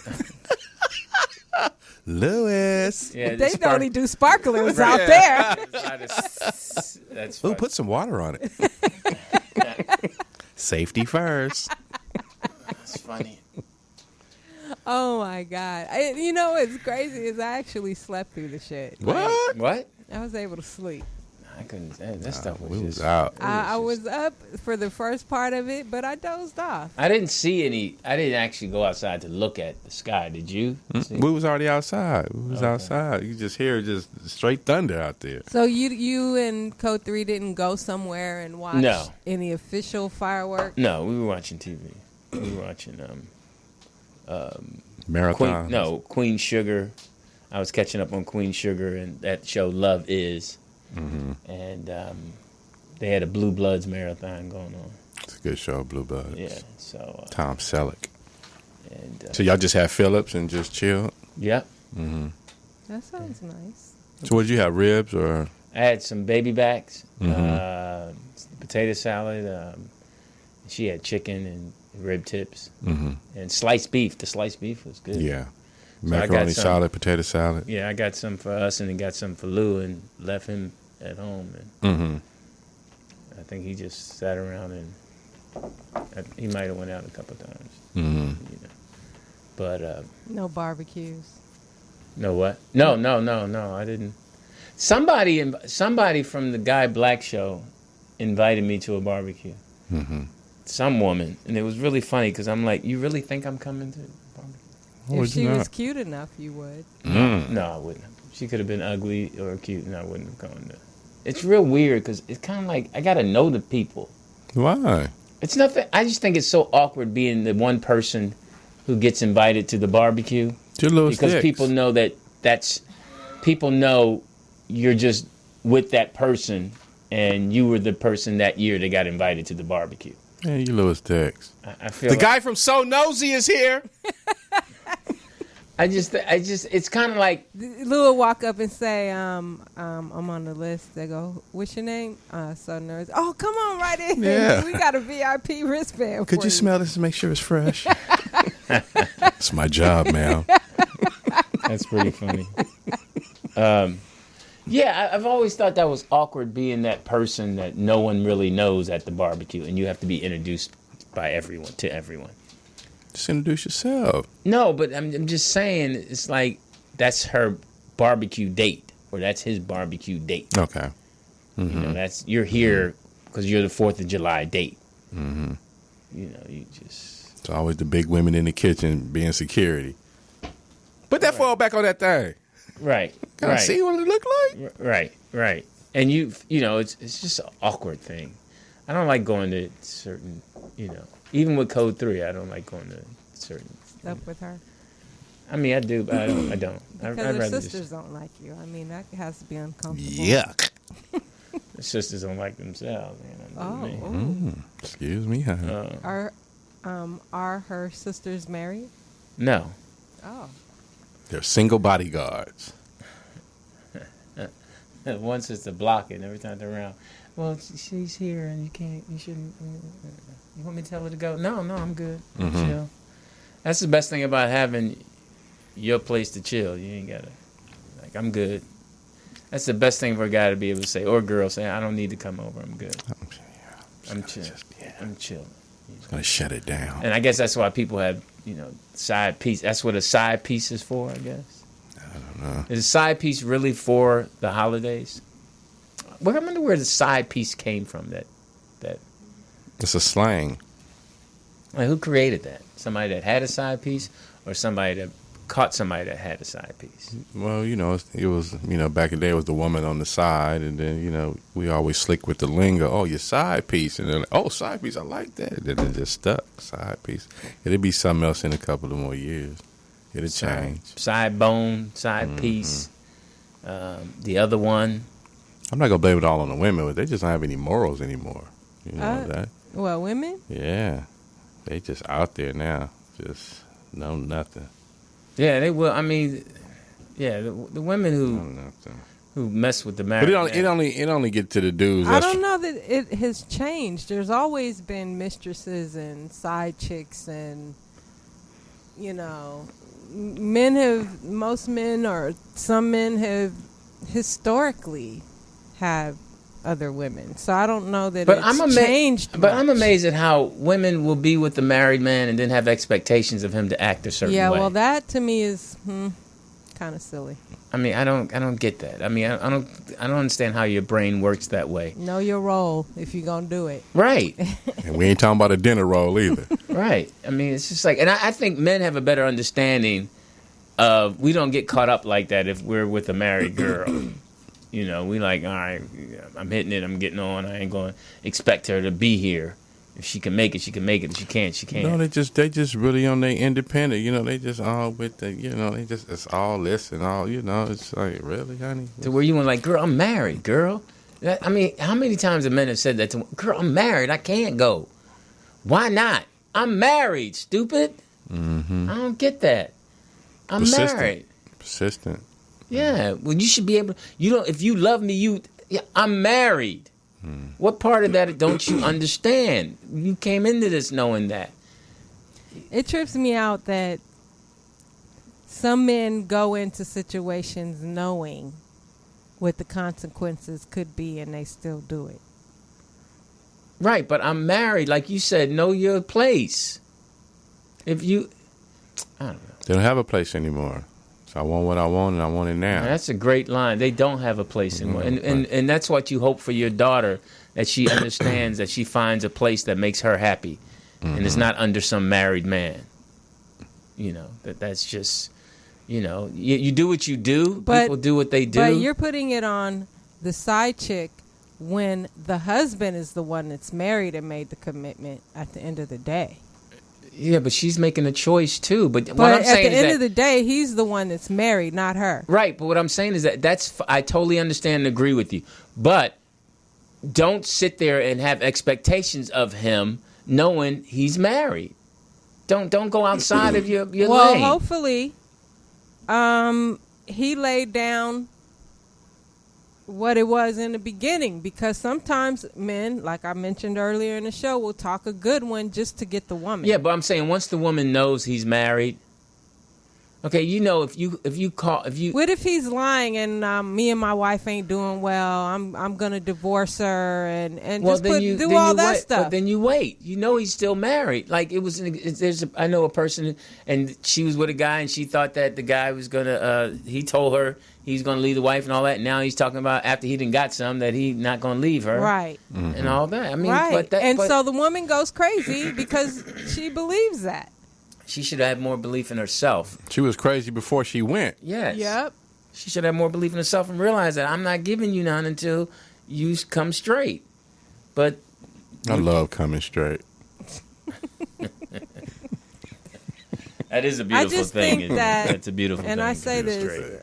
Lewis. Yeah, They only do sparklers out there. That's Oh, funny. put some water on it. Safety first. That's funny. Oh my God! You know what's crazy is I actually slept through the shit. What? What? I was able to sleep. I couldn't. That stuff was We just was out. I was up for the first part of it, but I dozed off. I didn't see any. I didn't actually go outside to look at the sky. Did you? See? We was already outside. Outside. You just hear just straight thunder out there. So you and Code 3 didn't go somewhere and watch No. any official fireworks? No, we were watching TV. We were watching Marathon. Queen Sugar. I was catching up on Queen Sugar and that show Love Is. And they had a Blue Bloods marathon going on. It's a good show, Blue Bloods. Yeah, so Tom Selleck. and So y'all just had Phillips and just chilled? yep. That sounds nice. So what did you have, ribs or? I had some baby backs, potato salad. She had chicken and rib tips and sliced beef. The sliced beef was good. Yeah. So I got Macaroni some. salad, potato salad. Yeah, I got some for us and then got some for Lou and left him at home. And I think he just sat around and he might have went out a couple times. You know. But No barbecues. no what? No, I didn't. Somebody from the Guy Black show invited me to a barbecue. Some woman, and it was really funny because I'm like, you really think I'm coming to the barbecue? If she was cute enough, you would. No, I wouldn't. She could have been ugly or cute, and I wouldn't have gone there. It's real weird because it's kind of like I got to know the people. Why? It's nothing. I just think it's so awkward being the one person who gets invited to the barbecue because people know people know you're just with that person, and you were the person that year that got invited to the barbecue. Yeah, you little sticks. I feel The guy from So Nosy is here. I just, it's kind of like Lou would walk up and say, I'm on the list. They go, what's your name? So nerds. Oh, come on right in. Yeah. We got a VIP wristband Could for you smell this and make sure it's fresh? It's my job, man. that's pretty funny. Yeah, I've always thought that was awkward being that person that no one really knows at the barbecue, and you have to be introduced by everyone to everyone. Just introduce yourself. No, but I'm just saying it's like that's her barbecue date, or that's his barbecue date. Okay. You know, you're here because you're the 4th of July date. You know, you just. It's always the big women in the kitchen being security. Put that foil back on that thing. Right. Can I see what it look like? Right. And you know, it's just an awkward thing. I don't like going to certain, you know, even with Code 3, I don't like going to certain stuff with her. I mean, I do, but I don't. Because I'd her rather sisters don't like you. I mean, that has to be uncomfortable. Yuck. The sisters don't like themselves. You know, Oh. Excuse me, honey. Are her sisters married? No. Oh. They're single bodyguards. One sister blocking every time they're around. Well, she's here, and you shouldn't. You want me to tell her to go? No, I'm good. Chill. That's the best thing about having your place to chill. You ain't gotta. Like, I'm good. That's the best thing for a guy to be able to say, or a girl say, I don't need to come over. I'm good. I'm chill. I'm chill. It's gonna shut it down. And I guess that's why people have, side piece. That's what a side piece is for, I guess. I don't know. Is a side piece really for the holidays? Well, I wonder where the side piece came from. That It's a slang. Like, who created that? Somebody that had a side piece, or somebody that caught somebody that had a side piece? Well, it was, back in the day it was the woman on the side, and then, we always slick with the lingo. Oh, your side piece. And then, like, oh, side piece, I like that. And then it just stuck, side piece. It'll be something else in a couple of more years. It'll change. Side bone, side piece. The other one. I'm not going to blame it all on the women, but they just don't have any morals anymore. You know that? Well, women? Yeah. They just out there now. Just know nothing. Yeah, they will. I mean, the women who mess with the married. But it only get to the dudes. I don't know that it has changed. There's always been mistresses and side chicks, and most men or some men have historically have other women. So I don't know that it's changed much. But I'm amazed at how women will be with the married man and then have expectations of him to act a certain way. Yeah, well, that to me is kind of silly. I mean, I don't get that. I mean, I don't understand how your brain works that way. Know your role if you're gonna do it. Right. And we ain't talking about a dinner roll either. Right. I mean, it's just like, and I think men have a better understanding of, we don't get caught up like that if we're with a married girl. We like, all right, I'm hitting it, I'm getting on. I ain't going to expect her to be here. If she can make it, she can make it. If she can't, she can't. No, they just really on their independent. They just all with the, it's all this and all, it's like, really, honey? To where you want, like, girl, I'm married, girl. I mean, how many times have men have said that to me? Girl, I'm married, I can't go. Why not? I'm married, stupid. Mm-hmm. I don't get that. I'm married. Persistent. Yeah, well, you should be able. If you love me, I'm married. What part of that don't you understand? You came into this knowing that. It trips me out that some men go into situations knowing what the consequences could be, and they still do it. Right, but I'm married, like you said. Know your place. I don't know. They don't have a place anymore. I want what I want, and I want it now. That's a great line. They don't have a place anymore. And that's what you hope for your daughter, that she understands, that she finds a place that makes her happy. Mm-hmm. And it's not under some married man. That's just, you do what you do. People do what they do. But you're putting it on the side chick when the husband is the one that's married and made the commitment at the end of the day. Yeah, but she's making a choice too. But what I'm saying is that at the end of the day, he's the one that's married, not her. Right, but what I'm saying is that I totally understand and agree with you. But don't sit there and have expectations of him knowing he's married. Don't go outside of your lane. Well, hopefully, he laid down what it was in the beginning, because sometimes men, like I mentioned earlier in the show, will talk a good one just to get the woman. Yeah, but I'm saying once the woman knows he's married, okay, if you what if he's lying and me and my wife ain't doing well, I'm gonna divorce her and do all that stuff. But then you wait. He's still married. Like I know a person, and she was with a guy, and she thought that the guy was gonna. He told her he's gonna leave the wife and all that. And now he's talking about after he done got some that he not gonna leave her, right? Mm-hmm. And all that. I mean, right. So the woman goes crazy because she believes that. She should have more belief in herself. She was crazy before she went. Yes. Yep. She should have more belief in herself and realize that I'm not giving you none until you come straight. But I love coming straight. That is a beautiful thing. Think that, that's a beautiful and thing. And I say this,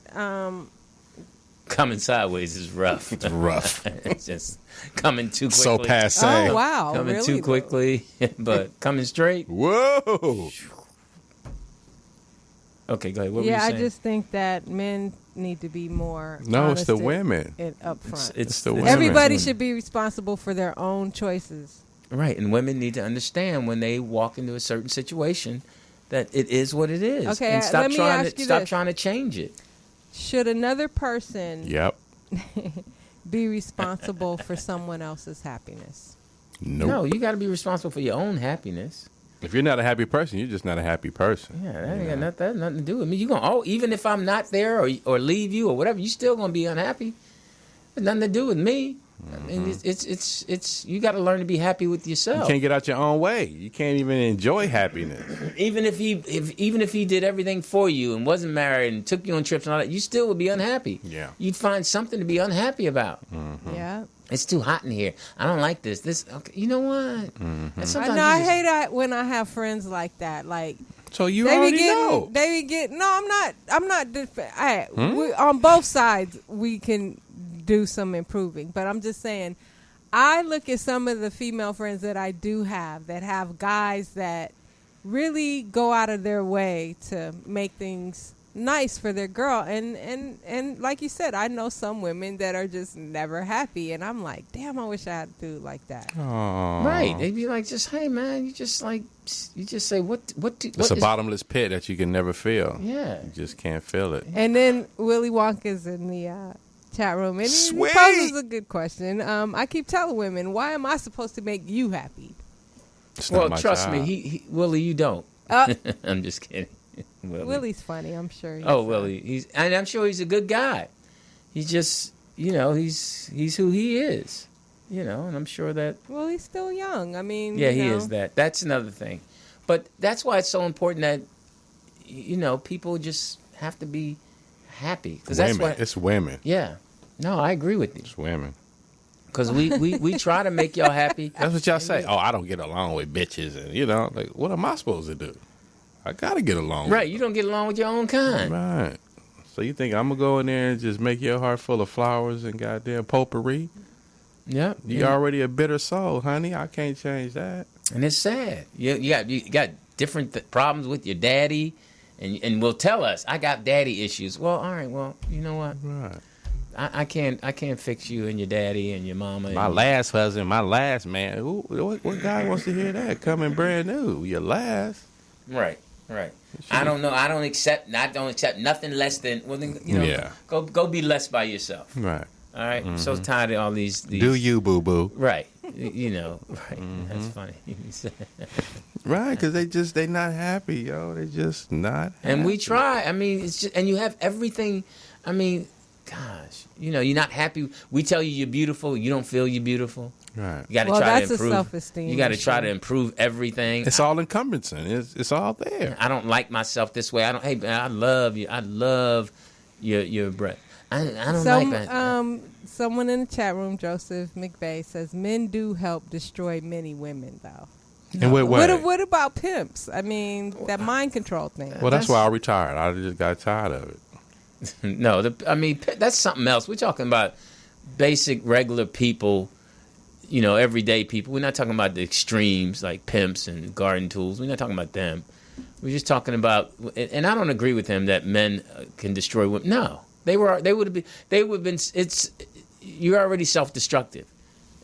coming sideways is rough. It's rough. It's just coming too quickly. So passé. Oh, wow. Coming really, too quickly, but coming straight. Whoa. Okay, go ahead. What were you saying? I just think that men need to be more No, it's the women. Up front. It's the women. Everybody should be responsible for their own choices. Right, and women need to understand when they walk into a certain situation that it is what it is. Okay, and let me ask you this. trying to change it. Should another person Yep. be responsible for someone else's happiness? Nope. No, you got to be responsible for your own happiness. If you're not a happy person, you're just not a happy person. Yeah, that ain't got nothing to do with me. You gonna even if I'm not there or leave you or whatever, you still gonna be unhappy. It's nothing to do with me. I mean, it's you got to learn to be happy with yourself. You can't get out your own way. You can't even enjoy happiness. Even if he did everything for you and wasn't married and took you on trips and all that, you still would be unhappy. Yeah, you'd find something to be unhappy about. Yeah. It's too hot in here. I don't like this. Okay, you know what? I hate it when I have friends like that. Like, so you already know. They be getting. No, I'm not. On both sides, we can do some improving. But I'm just saying, I look at some of the female friends that I do have that have guys that really go out of their way to make things nice for their girl, and like you said, I know some women that are just never happy, and I'm like, damn, I wish I had a dude like that. Aww. Right? They'd be like, just hey man, you just say what it's a bottomless pit that you can never fill. Yeah, you just can't fill it. And then Willie Wonka's in the chat room, and he Sweet. poses a good question. I keep telling women, why am I supposed to make you happy? Well, trust me, he Willie, you don't. I'm just kidding. Willie's funny, I'm sure. Willie, and I'm sure he's a good guy. He's just, he's who he is, and I'm sure that. Well, he's still young. I mean, yeah, he is that. That's another thing, but that's why it's so important that, people just have to be happy because that's why it's women. Yeah, no, I agree with you. It's women. Because we try to make y'all happy. That's what y'all say. Oh, I don't get along with bitches, and like, what am I supposed to do? I gotta get along. Right, you don't get along with your own kind. Right. So you think I'm gonna go in there and just make your heart full of flowers and goddamn potpourri? Yep. You're already a bitter soul, honey. I can't change that. And it's sad. You got different problems with your daddy, and will tell us I got daddy issues. Well, all right. Well, you know what? Right. I can't fix you and your daddy and your mama. My last husband, my last man. What guy wants to hear that? Coming brand new, your last. Right. I don't know. I don't accept nothing less than. Well, then, yeah. Go be less by yourself. Right. All right. I'm so tired of all these. Do you, boo boo? Right. Right. That's funny. Right, because they not happy, yo. They just not. And happy. we try. I mean, it's just, and you have everything. I mean, gosh, you're not happy. We tell you you're beautiful. You don't feel you're beautiful. Right. You got to try to improve. A self-esteem. You got to try to improve everything. It's all encompassing. It's all there. I don't like myself this way. Hey, man, I love you. I love your breath. I don't like that. Someone in the chat room, Joseph McVeigh, says men do help destroy many women, though. And what about pimps? I mean, that mind control thing. Well, that's why I retired. I just got tired of it. No, that's something else. We're talking about basic, regular people, everyday people. We're not talking about the extremes like pimps and garden tools. We're not talking about them. We're just talking about, and I don't agree with him that men can destroy women. No, they would have been. You're already self-destructive.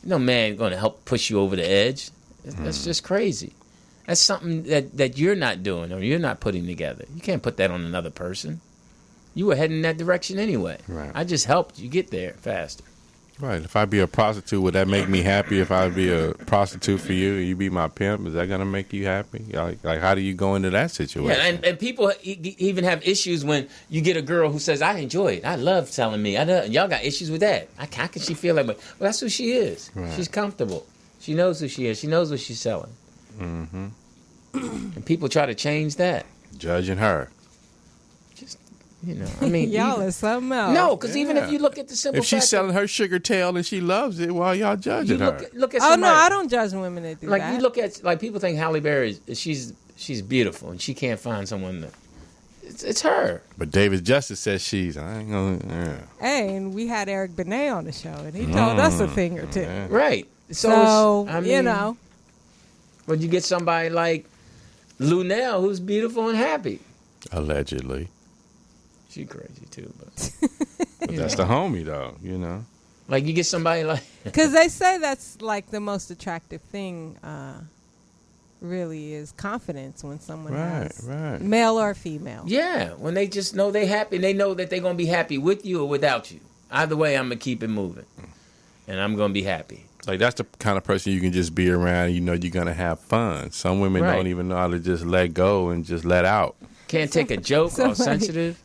No man going to help push you over the edge. That's just crazy. That's something that you're not doing or you're not putting together. You can't put that on another person. You were heading in that direction anyway. Right. I just helped you get there faster. Right. If I be a prostitute, would that make me happy? If I be a prostitute for you and you be my pimp, is that going to make you happy? Like, how do you go into that situation? Yeah, and people even have issues when you get a girl who says, I enjoy it. I love telling me. Y'all got issues with that. How can she feel like that? Well, that's who she is. Right. She's comfortable. She knows who she is. She knows what she's selling. Mm-hmm. And people try to change that. Judging her. Y'all are something else. No, because even if you look at the simple if she's selling her sugar tail and she loves it, why y'all judging her? Look at somebody, no, I don't judge women that do that. You look at, people think Halle Berry, she's beautiful and she can't find someone that, it's her. But David Justice says I ain't gonna. Yeah. Hey, and we had Eric Benet on the show and he told us a thing or two. Yeah. Right. So But you get somebody like Lunel who's beautiful and happy. Allegedly. She crazy too, but that's the homie though, Like you get somebody like because they say that's like the most attractive thing really is confidence when someone Right, has right. male or female. Yeah, when they just know they happy, and they know that they're going to be happy with you or without you. Either way, I'm going to keep it moving, and I'm going to be happy. Like, that's the kind of person you can just be around. You know you're going to have fun. Some women Right. don't even know how to just let go and just let out. Can't take a joke or sensitive.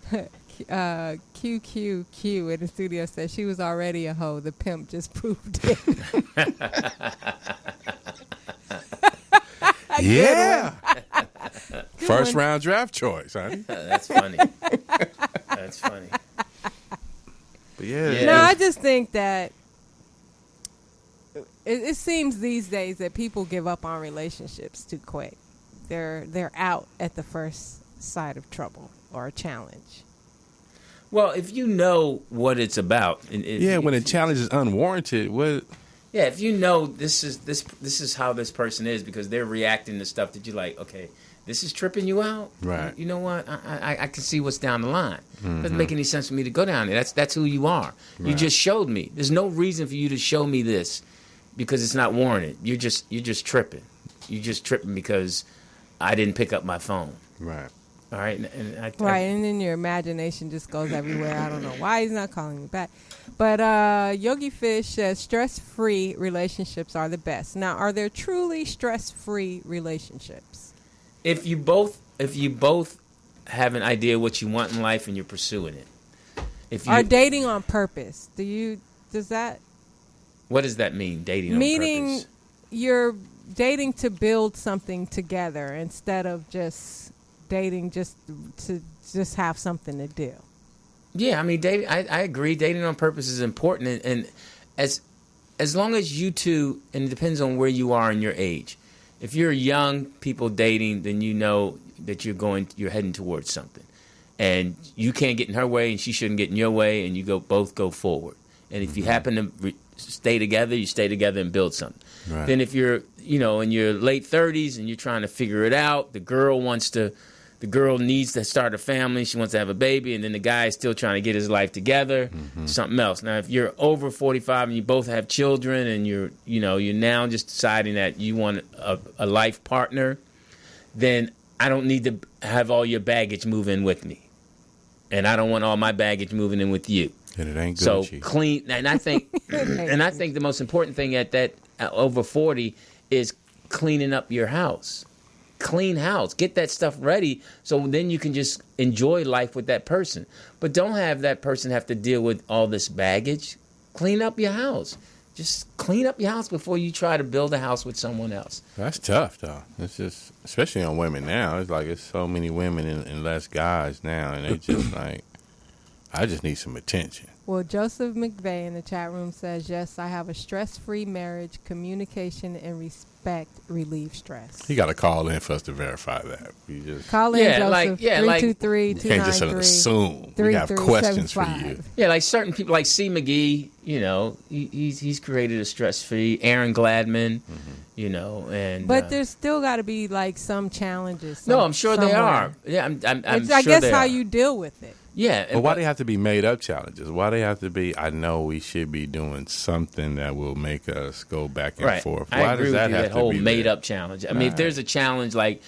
QQQ in the studio said she was already a hoe. The pimp just proved it. Yeah. First round draft choice, honey. That's funny. That's funny. But yeah. Yeah. No, I just think that it seems these days that people give up on relationships too quick. They're out at the first sight of trouble or a challenge. Well, if you know what it's about, When a challenge is unwarranted, what? Yeah, if you know this is how this person is because they're reacting to stuff that you like, okay, this is tripping you out. Right. You know what? I can see what's down the line. Doesn't make any sense for me to go down there. That's who you are. You Right. just showed me. There's no reason for you to show me this because it's not warranted. You're just tripping. You're just tripping because I didn't pick up my phone. Right. All right. And Right, and then your imagination just goes everywhere. I don't know why he's not calling me back. But Yogi Fish says stress-free relationships are the best. Now, are there truly stress-free relationships? If you both have an idea what you want in life and you're pursuing it. If you Are dating on purpose? Does that What does that mean? Dating on meaning purpose? you're dating to build something together instead of just dating just to just have something to do? Yeah, I mean, dating. I agree. Dating on purpose is important, and as long as you two, and it depends on where you are in your age. If you're young people dating, then you know that you're heading towards something, and you can't get in her way, and she shouldn't get in your way, and you both go forward. And if you happen to stay together, you stay together and build something. Right. Then if you're, in your late 30s and you're trying to figure it out, the girl needs to start a family. She wants to have a baby, and then the guy is still trying to get his life together. Something else. Now, if you're over 45 and you both have children, and you're now just deciding that you want a life partner, then I don't need to have all your baggage move in with me, and I don't want all my baggage moving in with you. And it ain't So Gucci. clean, and I think, the most important thing at that over 40 is cleaning up your house. Clean house, get that stuff ready, so then you can just enjoy life with that person. But don't have that person have to deal with all this baggage. Clean up your house. Just clean up your house before you try to build a house with someone else. That's tough, though. It's just, especially on women now. It's like it's so many women and less guys now, and they just like, I just need some attention. Well, Joseph McVeigh in the chat room says, yes, I have a stress-free marriage. Communication and respect relieve stress. He got to call in for us to verify that. We just Call in, Joseph, 323-293. can't just assume. We have questions for you. Yeah, like certain people, like C. McGee, he's created a stress-free. Aaron Gladman, and But there's still got to be like some challenges. No, I'm sure they somewhere. are. Yeah, I'm It's, sure I guess they how are. you deal with it. Yeah, But why they have to be made up challenges? Why they have to be, I know we should be doing something that will make us go back and forth. Why I agree does with that you, have that to whole be made there? up challenge. I mean, if there's a challenge like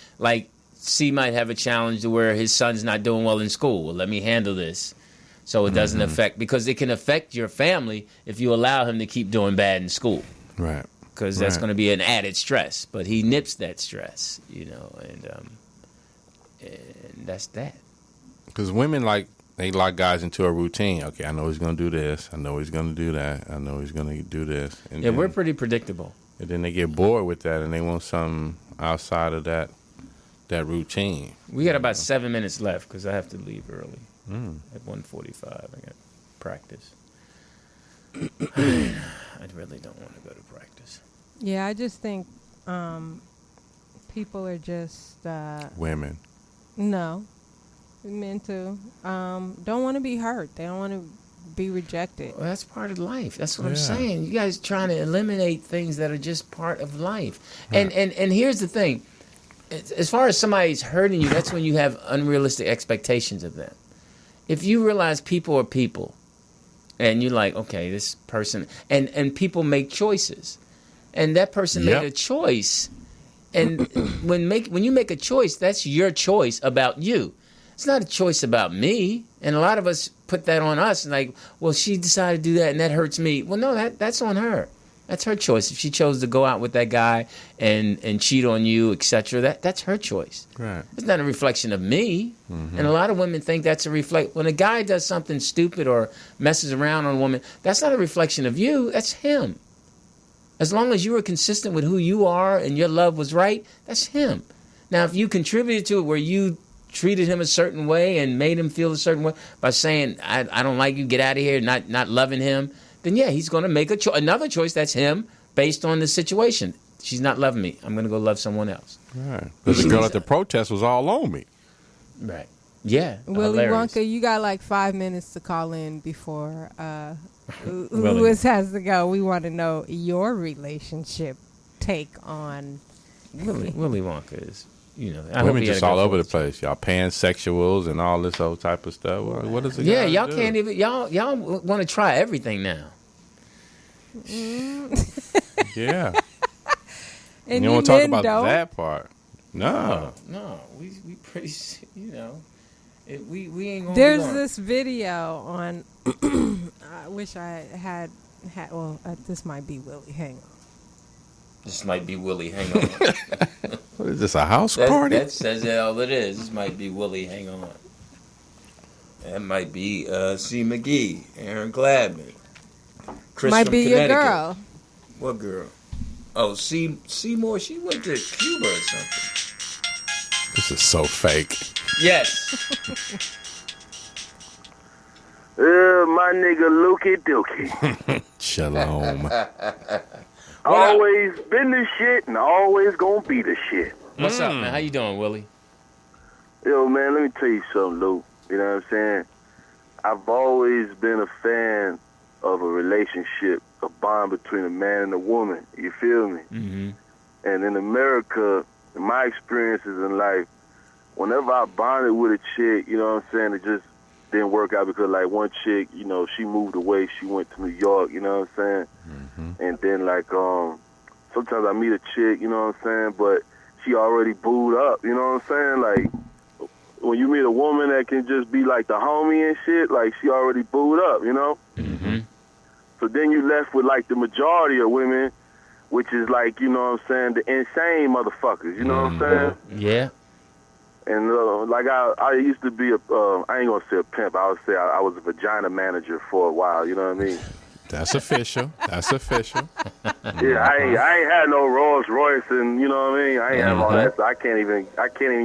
C might have a challenge to where his son's not doing well in school. Well, let me handle this so it doesn't affect, because it can affect your family if you allow him to keep doing bad in school. Right. Because that's going to be an added stress. But he nips that stress, and that's that. Because women, they lock guys into a routine. Okay, I know he's going to do this. I know he's going to do that. I know he's going to do this. And Yeah, then, we're pretty predictable. And then they get bored with that, and they want something outside of that routine. We got about 7 minutes left because I have to leave early at 1:45. I got practice. I really don't want to go to practice. Yeah, I just think people are just Women. no, men too. Don't want to be hurt. They don't want to be rejected. Well, that's part of life. That's what I'm Yeah. saying. You guys trying to eliminate things that are just part of life. And here's the thing. As far as somebody's hurting you, that's when you have unrealistic expectations of them. If you realize people are people, and you're like, okay, this person, and people make choices, and that person Yep. made a choice, And when you make a choice, that's your choice about you. It's not a choice about me. And a lot of us put that on us. Like, well, she decided to do that, and that hurts me. Well, no, that's on her. That's her choice. If she chose to go out with that guy and cheat on you, etc., that's her choice. Right. It's not a reflection of me. And a lot of women think that's a reflect. When a guy does something stupid or messes around on a woman, that's not a reflection of you. That's him. As long as you were consistent with who you are and your love was right, that's him. Now, if you contributed to it where you treated him a certain way and made him feel a certain way by saying, I don't like you, get out of here, not loving him, then yeah, he's going to make another choice. That's him based on the situation. She's not loving me. I'm going to go love someone else. Right. But the girl at the protest was all on me. Right. Yeah. Willy hilarious. Wonka, you got like 5 minutes to call in before Lewis has to go. We want to know your relationship take on Willy Wonka is, women just all over the place. Y'all pansexuals and all this old type of stuff. What is it? Yeah, y'all can't even. Y'all want to try everything now. Yeah. and you don't want to talk about that part. No. We pretty. We ain't gonna. There's this video on. I wish I had. Well, this might be Willie. Hang on. This might be Willie. Hang on. What is this, a house party? That says all it is. This might be Willie. Hang on. That might be C. McGee, Aaron Gladman, Chris might from be Connecticut. your girl. What girl? Oh, Seymour. She went to Cuba or something. This is so fake. Yes. My nigga Lukey Dookie. Shalom. Always been the shit and always gonna be the shit. What's up, man? How you doing, Willie? Yo, man, let me tell you something, Luke. You know what I'm saying? I've always been a fan of a relationship, a bond between a man and a woman. You feel me? Mm-hmm. And in America, in my experiences in life, whenever I bonded with a chick, you know what I'm saying, it just didn't work out because, like, one chick, she moved away. She went to New York, you know what I'm saying? Mm-hmm. And then, like, sometimes I meet a chick, you know what I'm saying, but she already booed up, you know what I'm saying? Like, when you meet a woman that can just be, like, the homie and shit, like, she already booed up, you know? Mm-hmm. So then you left with, like, the majority of women, which is, like, you know what I'm saying, the insane motherfuckers, you know what I'm saying? Yeah. And, like, I used to be I ain't gonna say a pimp, I would say I was a vagina manager for a while, you know what I mean? That's official. That's official. Yeah, I ain't had no Rolls Royce, and you know what I mean? I ain't have all that, so I can't even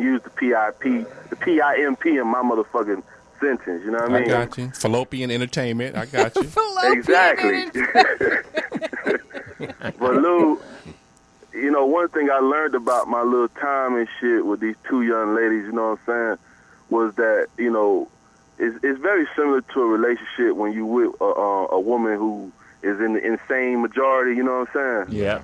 use the PIMP in my motherfucking sentence, you know what I mean? I got you. Fallopian entertainment, I got you. Exactly. But Lou, one thing I learned about my little time and shit with these two young ladies, you know what I'm saying, was that, it's very similar to a relationship when you with a woman who is in the insane majority, you know what I'm saying? Yeah.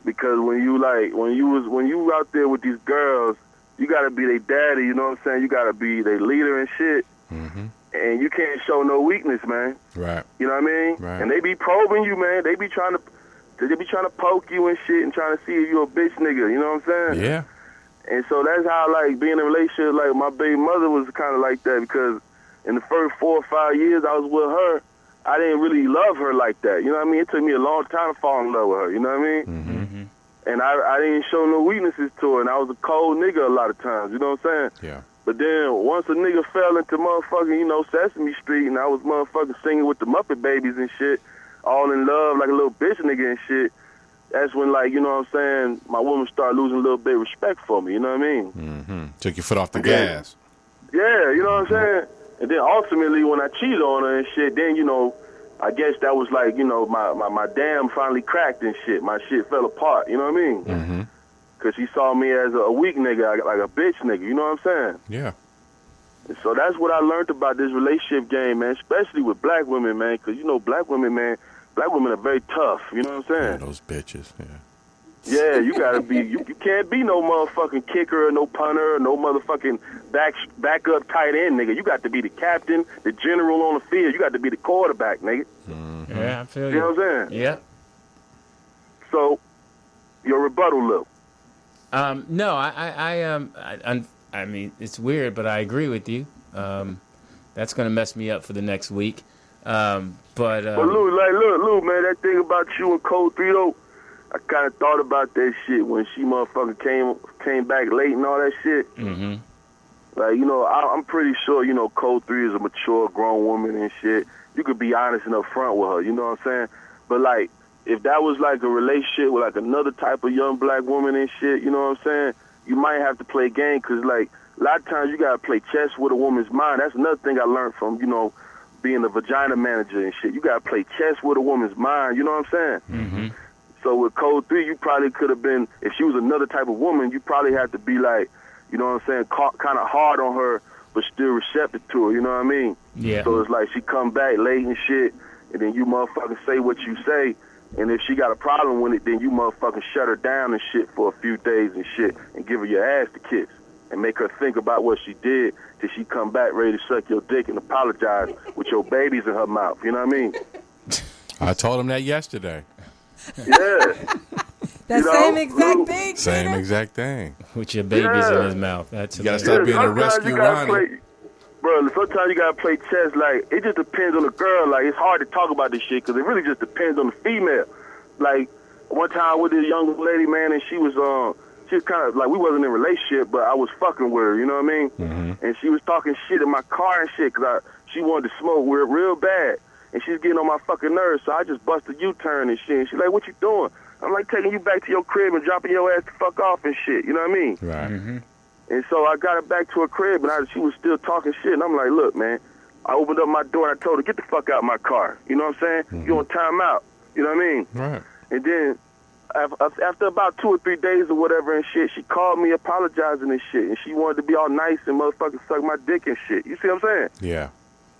Because when you out there with these girls, you gotta be their daddy, you know what I'm saying? You gotta be their leader and shit. Mm-hmm. And you can't show no weakness, man. Right. You know what I mean? Right. And they be probing you, man. They be trying to poke you and shit and trying to see if you a bitch nigga, you know what I'm saying? Yeah. And so that's how, like, being in a relationship, like, my baby mother was kind of like that because in the first 4 or 5 years I was with her, I didn't really love her like that. You know what I mean? It took me a long time to fall in love with her. You know what I mean? Mm-hmm. And I didn't show no weaknesses to her, and I was a cold nigga a lot of times. You know what I'm saying? Yeah. But then once a nigga fell into motherfucking, Sesame Street, and I was motherfucking singing with the Muppet Babies and shit, all in love like a little bitch nigga and shit, that's when, like, you know what I'm saying, my woman started losing a little bit of respect for me. You know what I mean? Mm-hmm. Took your foot off the gas. Yeah, you know what I'm saying? And then ultimately when I cheated on her and shit, then, I guess that was like, my dam finally cracked and shit. My shit fell apart, you know what I mean? Mm-hmm. Because she saw me as a weak nigga, like a bitch nigga, you know what I'm saying? Yeah. And so that's what I learned about this relationship game, man, especially with black women, man, because, black women are very tough, you know what I'm saying? Yeah, those bitches, yeah. Yeah, you gotta be, you can't be no motherfucking kicker or no punter or no motherfucking backup tight end, nigga. You got to be the captain, the general on the field. You got to be the quarterback, nigga. Mm-hmm. Yeah, I feel you. You know what I'm saying? Yeah. So, your rebuttal, Lil. No, I mean, it's weird, but I agree with you. That's gonna mess me up for the next week. But Lou, man, that thing about you and Code 3 though, I kind of thought about that shit when she motherfucking came back late and all that shit. Mm-hmm. Like, you know, I'm pretty sure, you know, Code 3 is a mature, grown woman and shit. You could be honest and upfront with her, you know what I'm saying? But, like, if that was, like, a relationship with, like, another type of young black woman and shit, you know what I'm saying? You might have to play game because, like, a lot of times you got to play chess with a woman's mind. That's another thing I learned from, you know, being a vagina manager and shit. You got to play chess with a woman's mind, you know what I'm saying? Mm-hmm. So with Code 3, you probably could have been, if she was another type of woman, you probably had to be, like, you know what I'm saying, kind of hard on her, but still receptive to her, you know what I mean? Yeah. So it's like she come back late and shit, and then you motherfucking say what you say, and if she got a problem with it, then you motherfucking shut her down and shit for a few days and shit, and give her your ass to kiss, and make her think about what she did till she come back ready to suck your dick and apologize with your babies in her mouth, you know what I mean? I told him that yesterday. Yeah. That same exact thing. Same exact thing. With your babies in his mouth. That's you gotta stop being a rescue Ronnie. Bro, sometimes you gotta play chess. Like, it just depends on the girl. Like, it's hard to talk about this shit because it really just depends on the female. Like, one time with this young lady, man, and she was kind of like, we wasn't in a relationship, but I was fucking with her, you know what I mean? Mm-hmm. And she was talking shit in my car and shit because she wanted to smoke real bad, and she's getting on my fucking nerves. So I just bust a U-turn and shit. And she's like, "What you doing?" I'm like, "Taking you back to your crib and dropping your ass the fuck off and shit." You know what I mean? Right. Mm-hmm. And so I got her back to her crib, and she was still talking shit. And I'm like, "Look, man," I opened up my door and I told her, "Get the fuck out of my car." You know what I'm saying? Mm-hmm. You on timeout. You know what I mean? Right. And then after about 2 or 3 days or whatever and shit, she called me apologizing and shit. And she wanted to be all nice and motherfucking suck my dick and shit. You see what I'm saying? Yeah.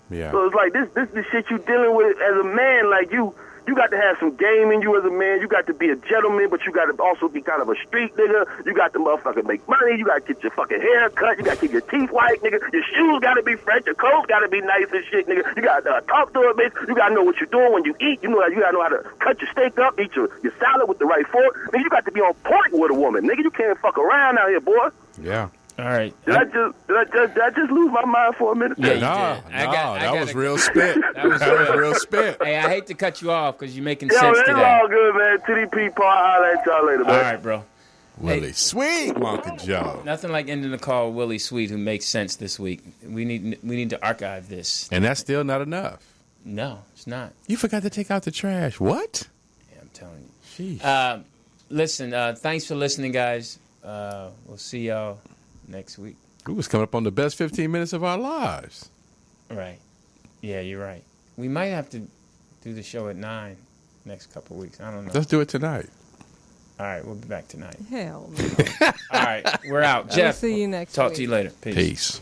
Yeah. So it's like this the shit you dealing with as a man. Like you got to have some game in you as a man. You got to be a gentleman, but you got to also be kind of a street nigga. You got to motherfucking make money. You got to get your fucking hair cut. You got to keep your teeth white, nigga. Your shoes got to be fresh. Your clothes got to be nice and shit, nigga. You got to talk to her, bitch. You got to know what you're doing when you eat. You got to know how to cut your steak up, eat your salad with the right fork. Nigga, you got to be on point with a woman, nigga. You can't fuck around out here, boy. Yeah. All right. Did I just lose my mind for a minute? Yeah, you No, did. that was real spit. That was real spit. Hey, I hate to cut you off because you're making Yo, sense it's today. all good, man. TDP part. I'll let y'all later, man. All right, bro. Willie Sweet, Wonka Joe. Nothing like ending the call with Willie Sweet, who makes sense this week. We need to archive this. And that's still not enough. No, it's not. You forgot to take out the trash. What? Yeah, I'm telling Sheesh. you. Listen, thanks for listening, guys. We'll see y'all next week. We was coming up on the best 15 minutes of our lives. Right. Yeah, you're right. We might have to do the show at 9 next couple of weeks. I don't know. Let's do it tonight. All right, we'll be back tonight. Hell no. All right, we're out. Jeff, see you next talk week. to you later. Peace. Peace.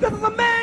This is a man.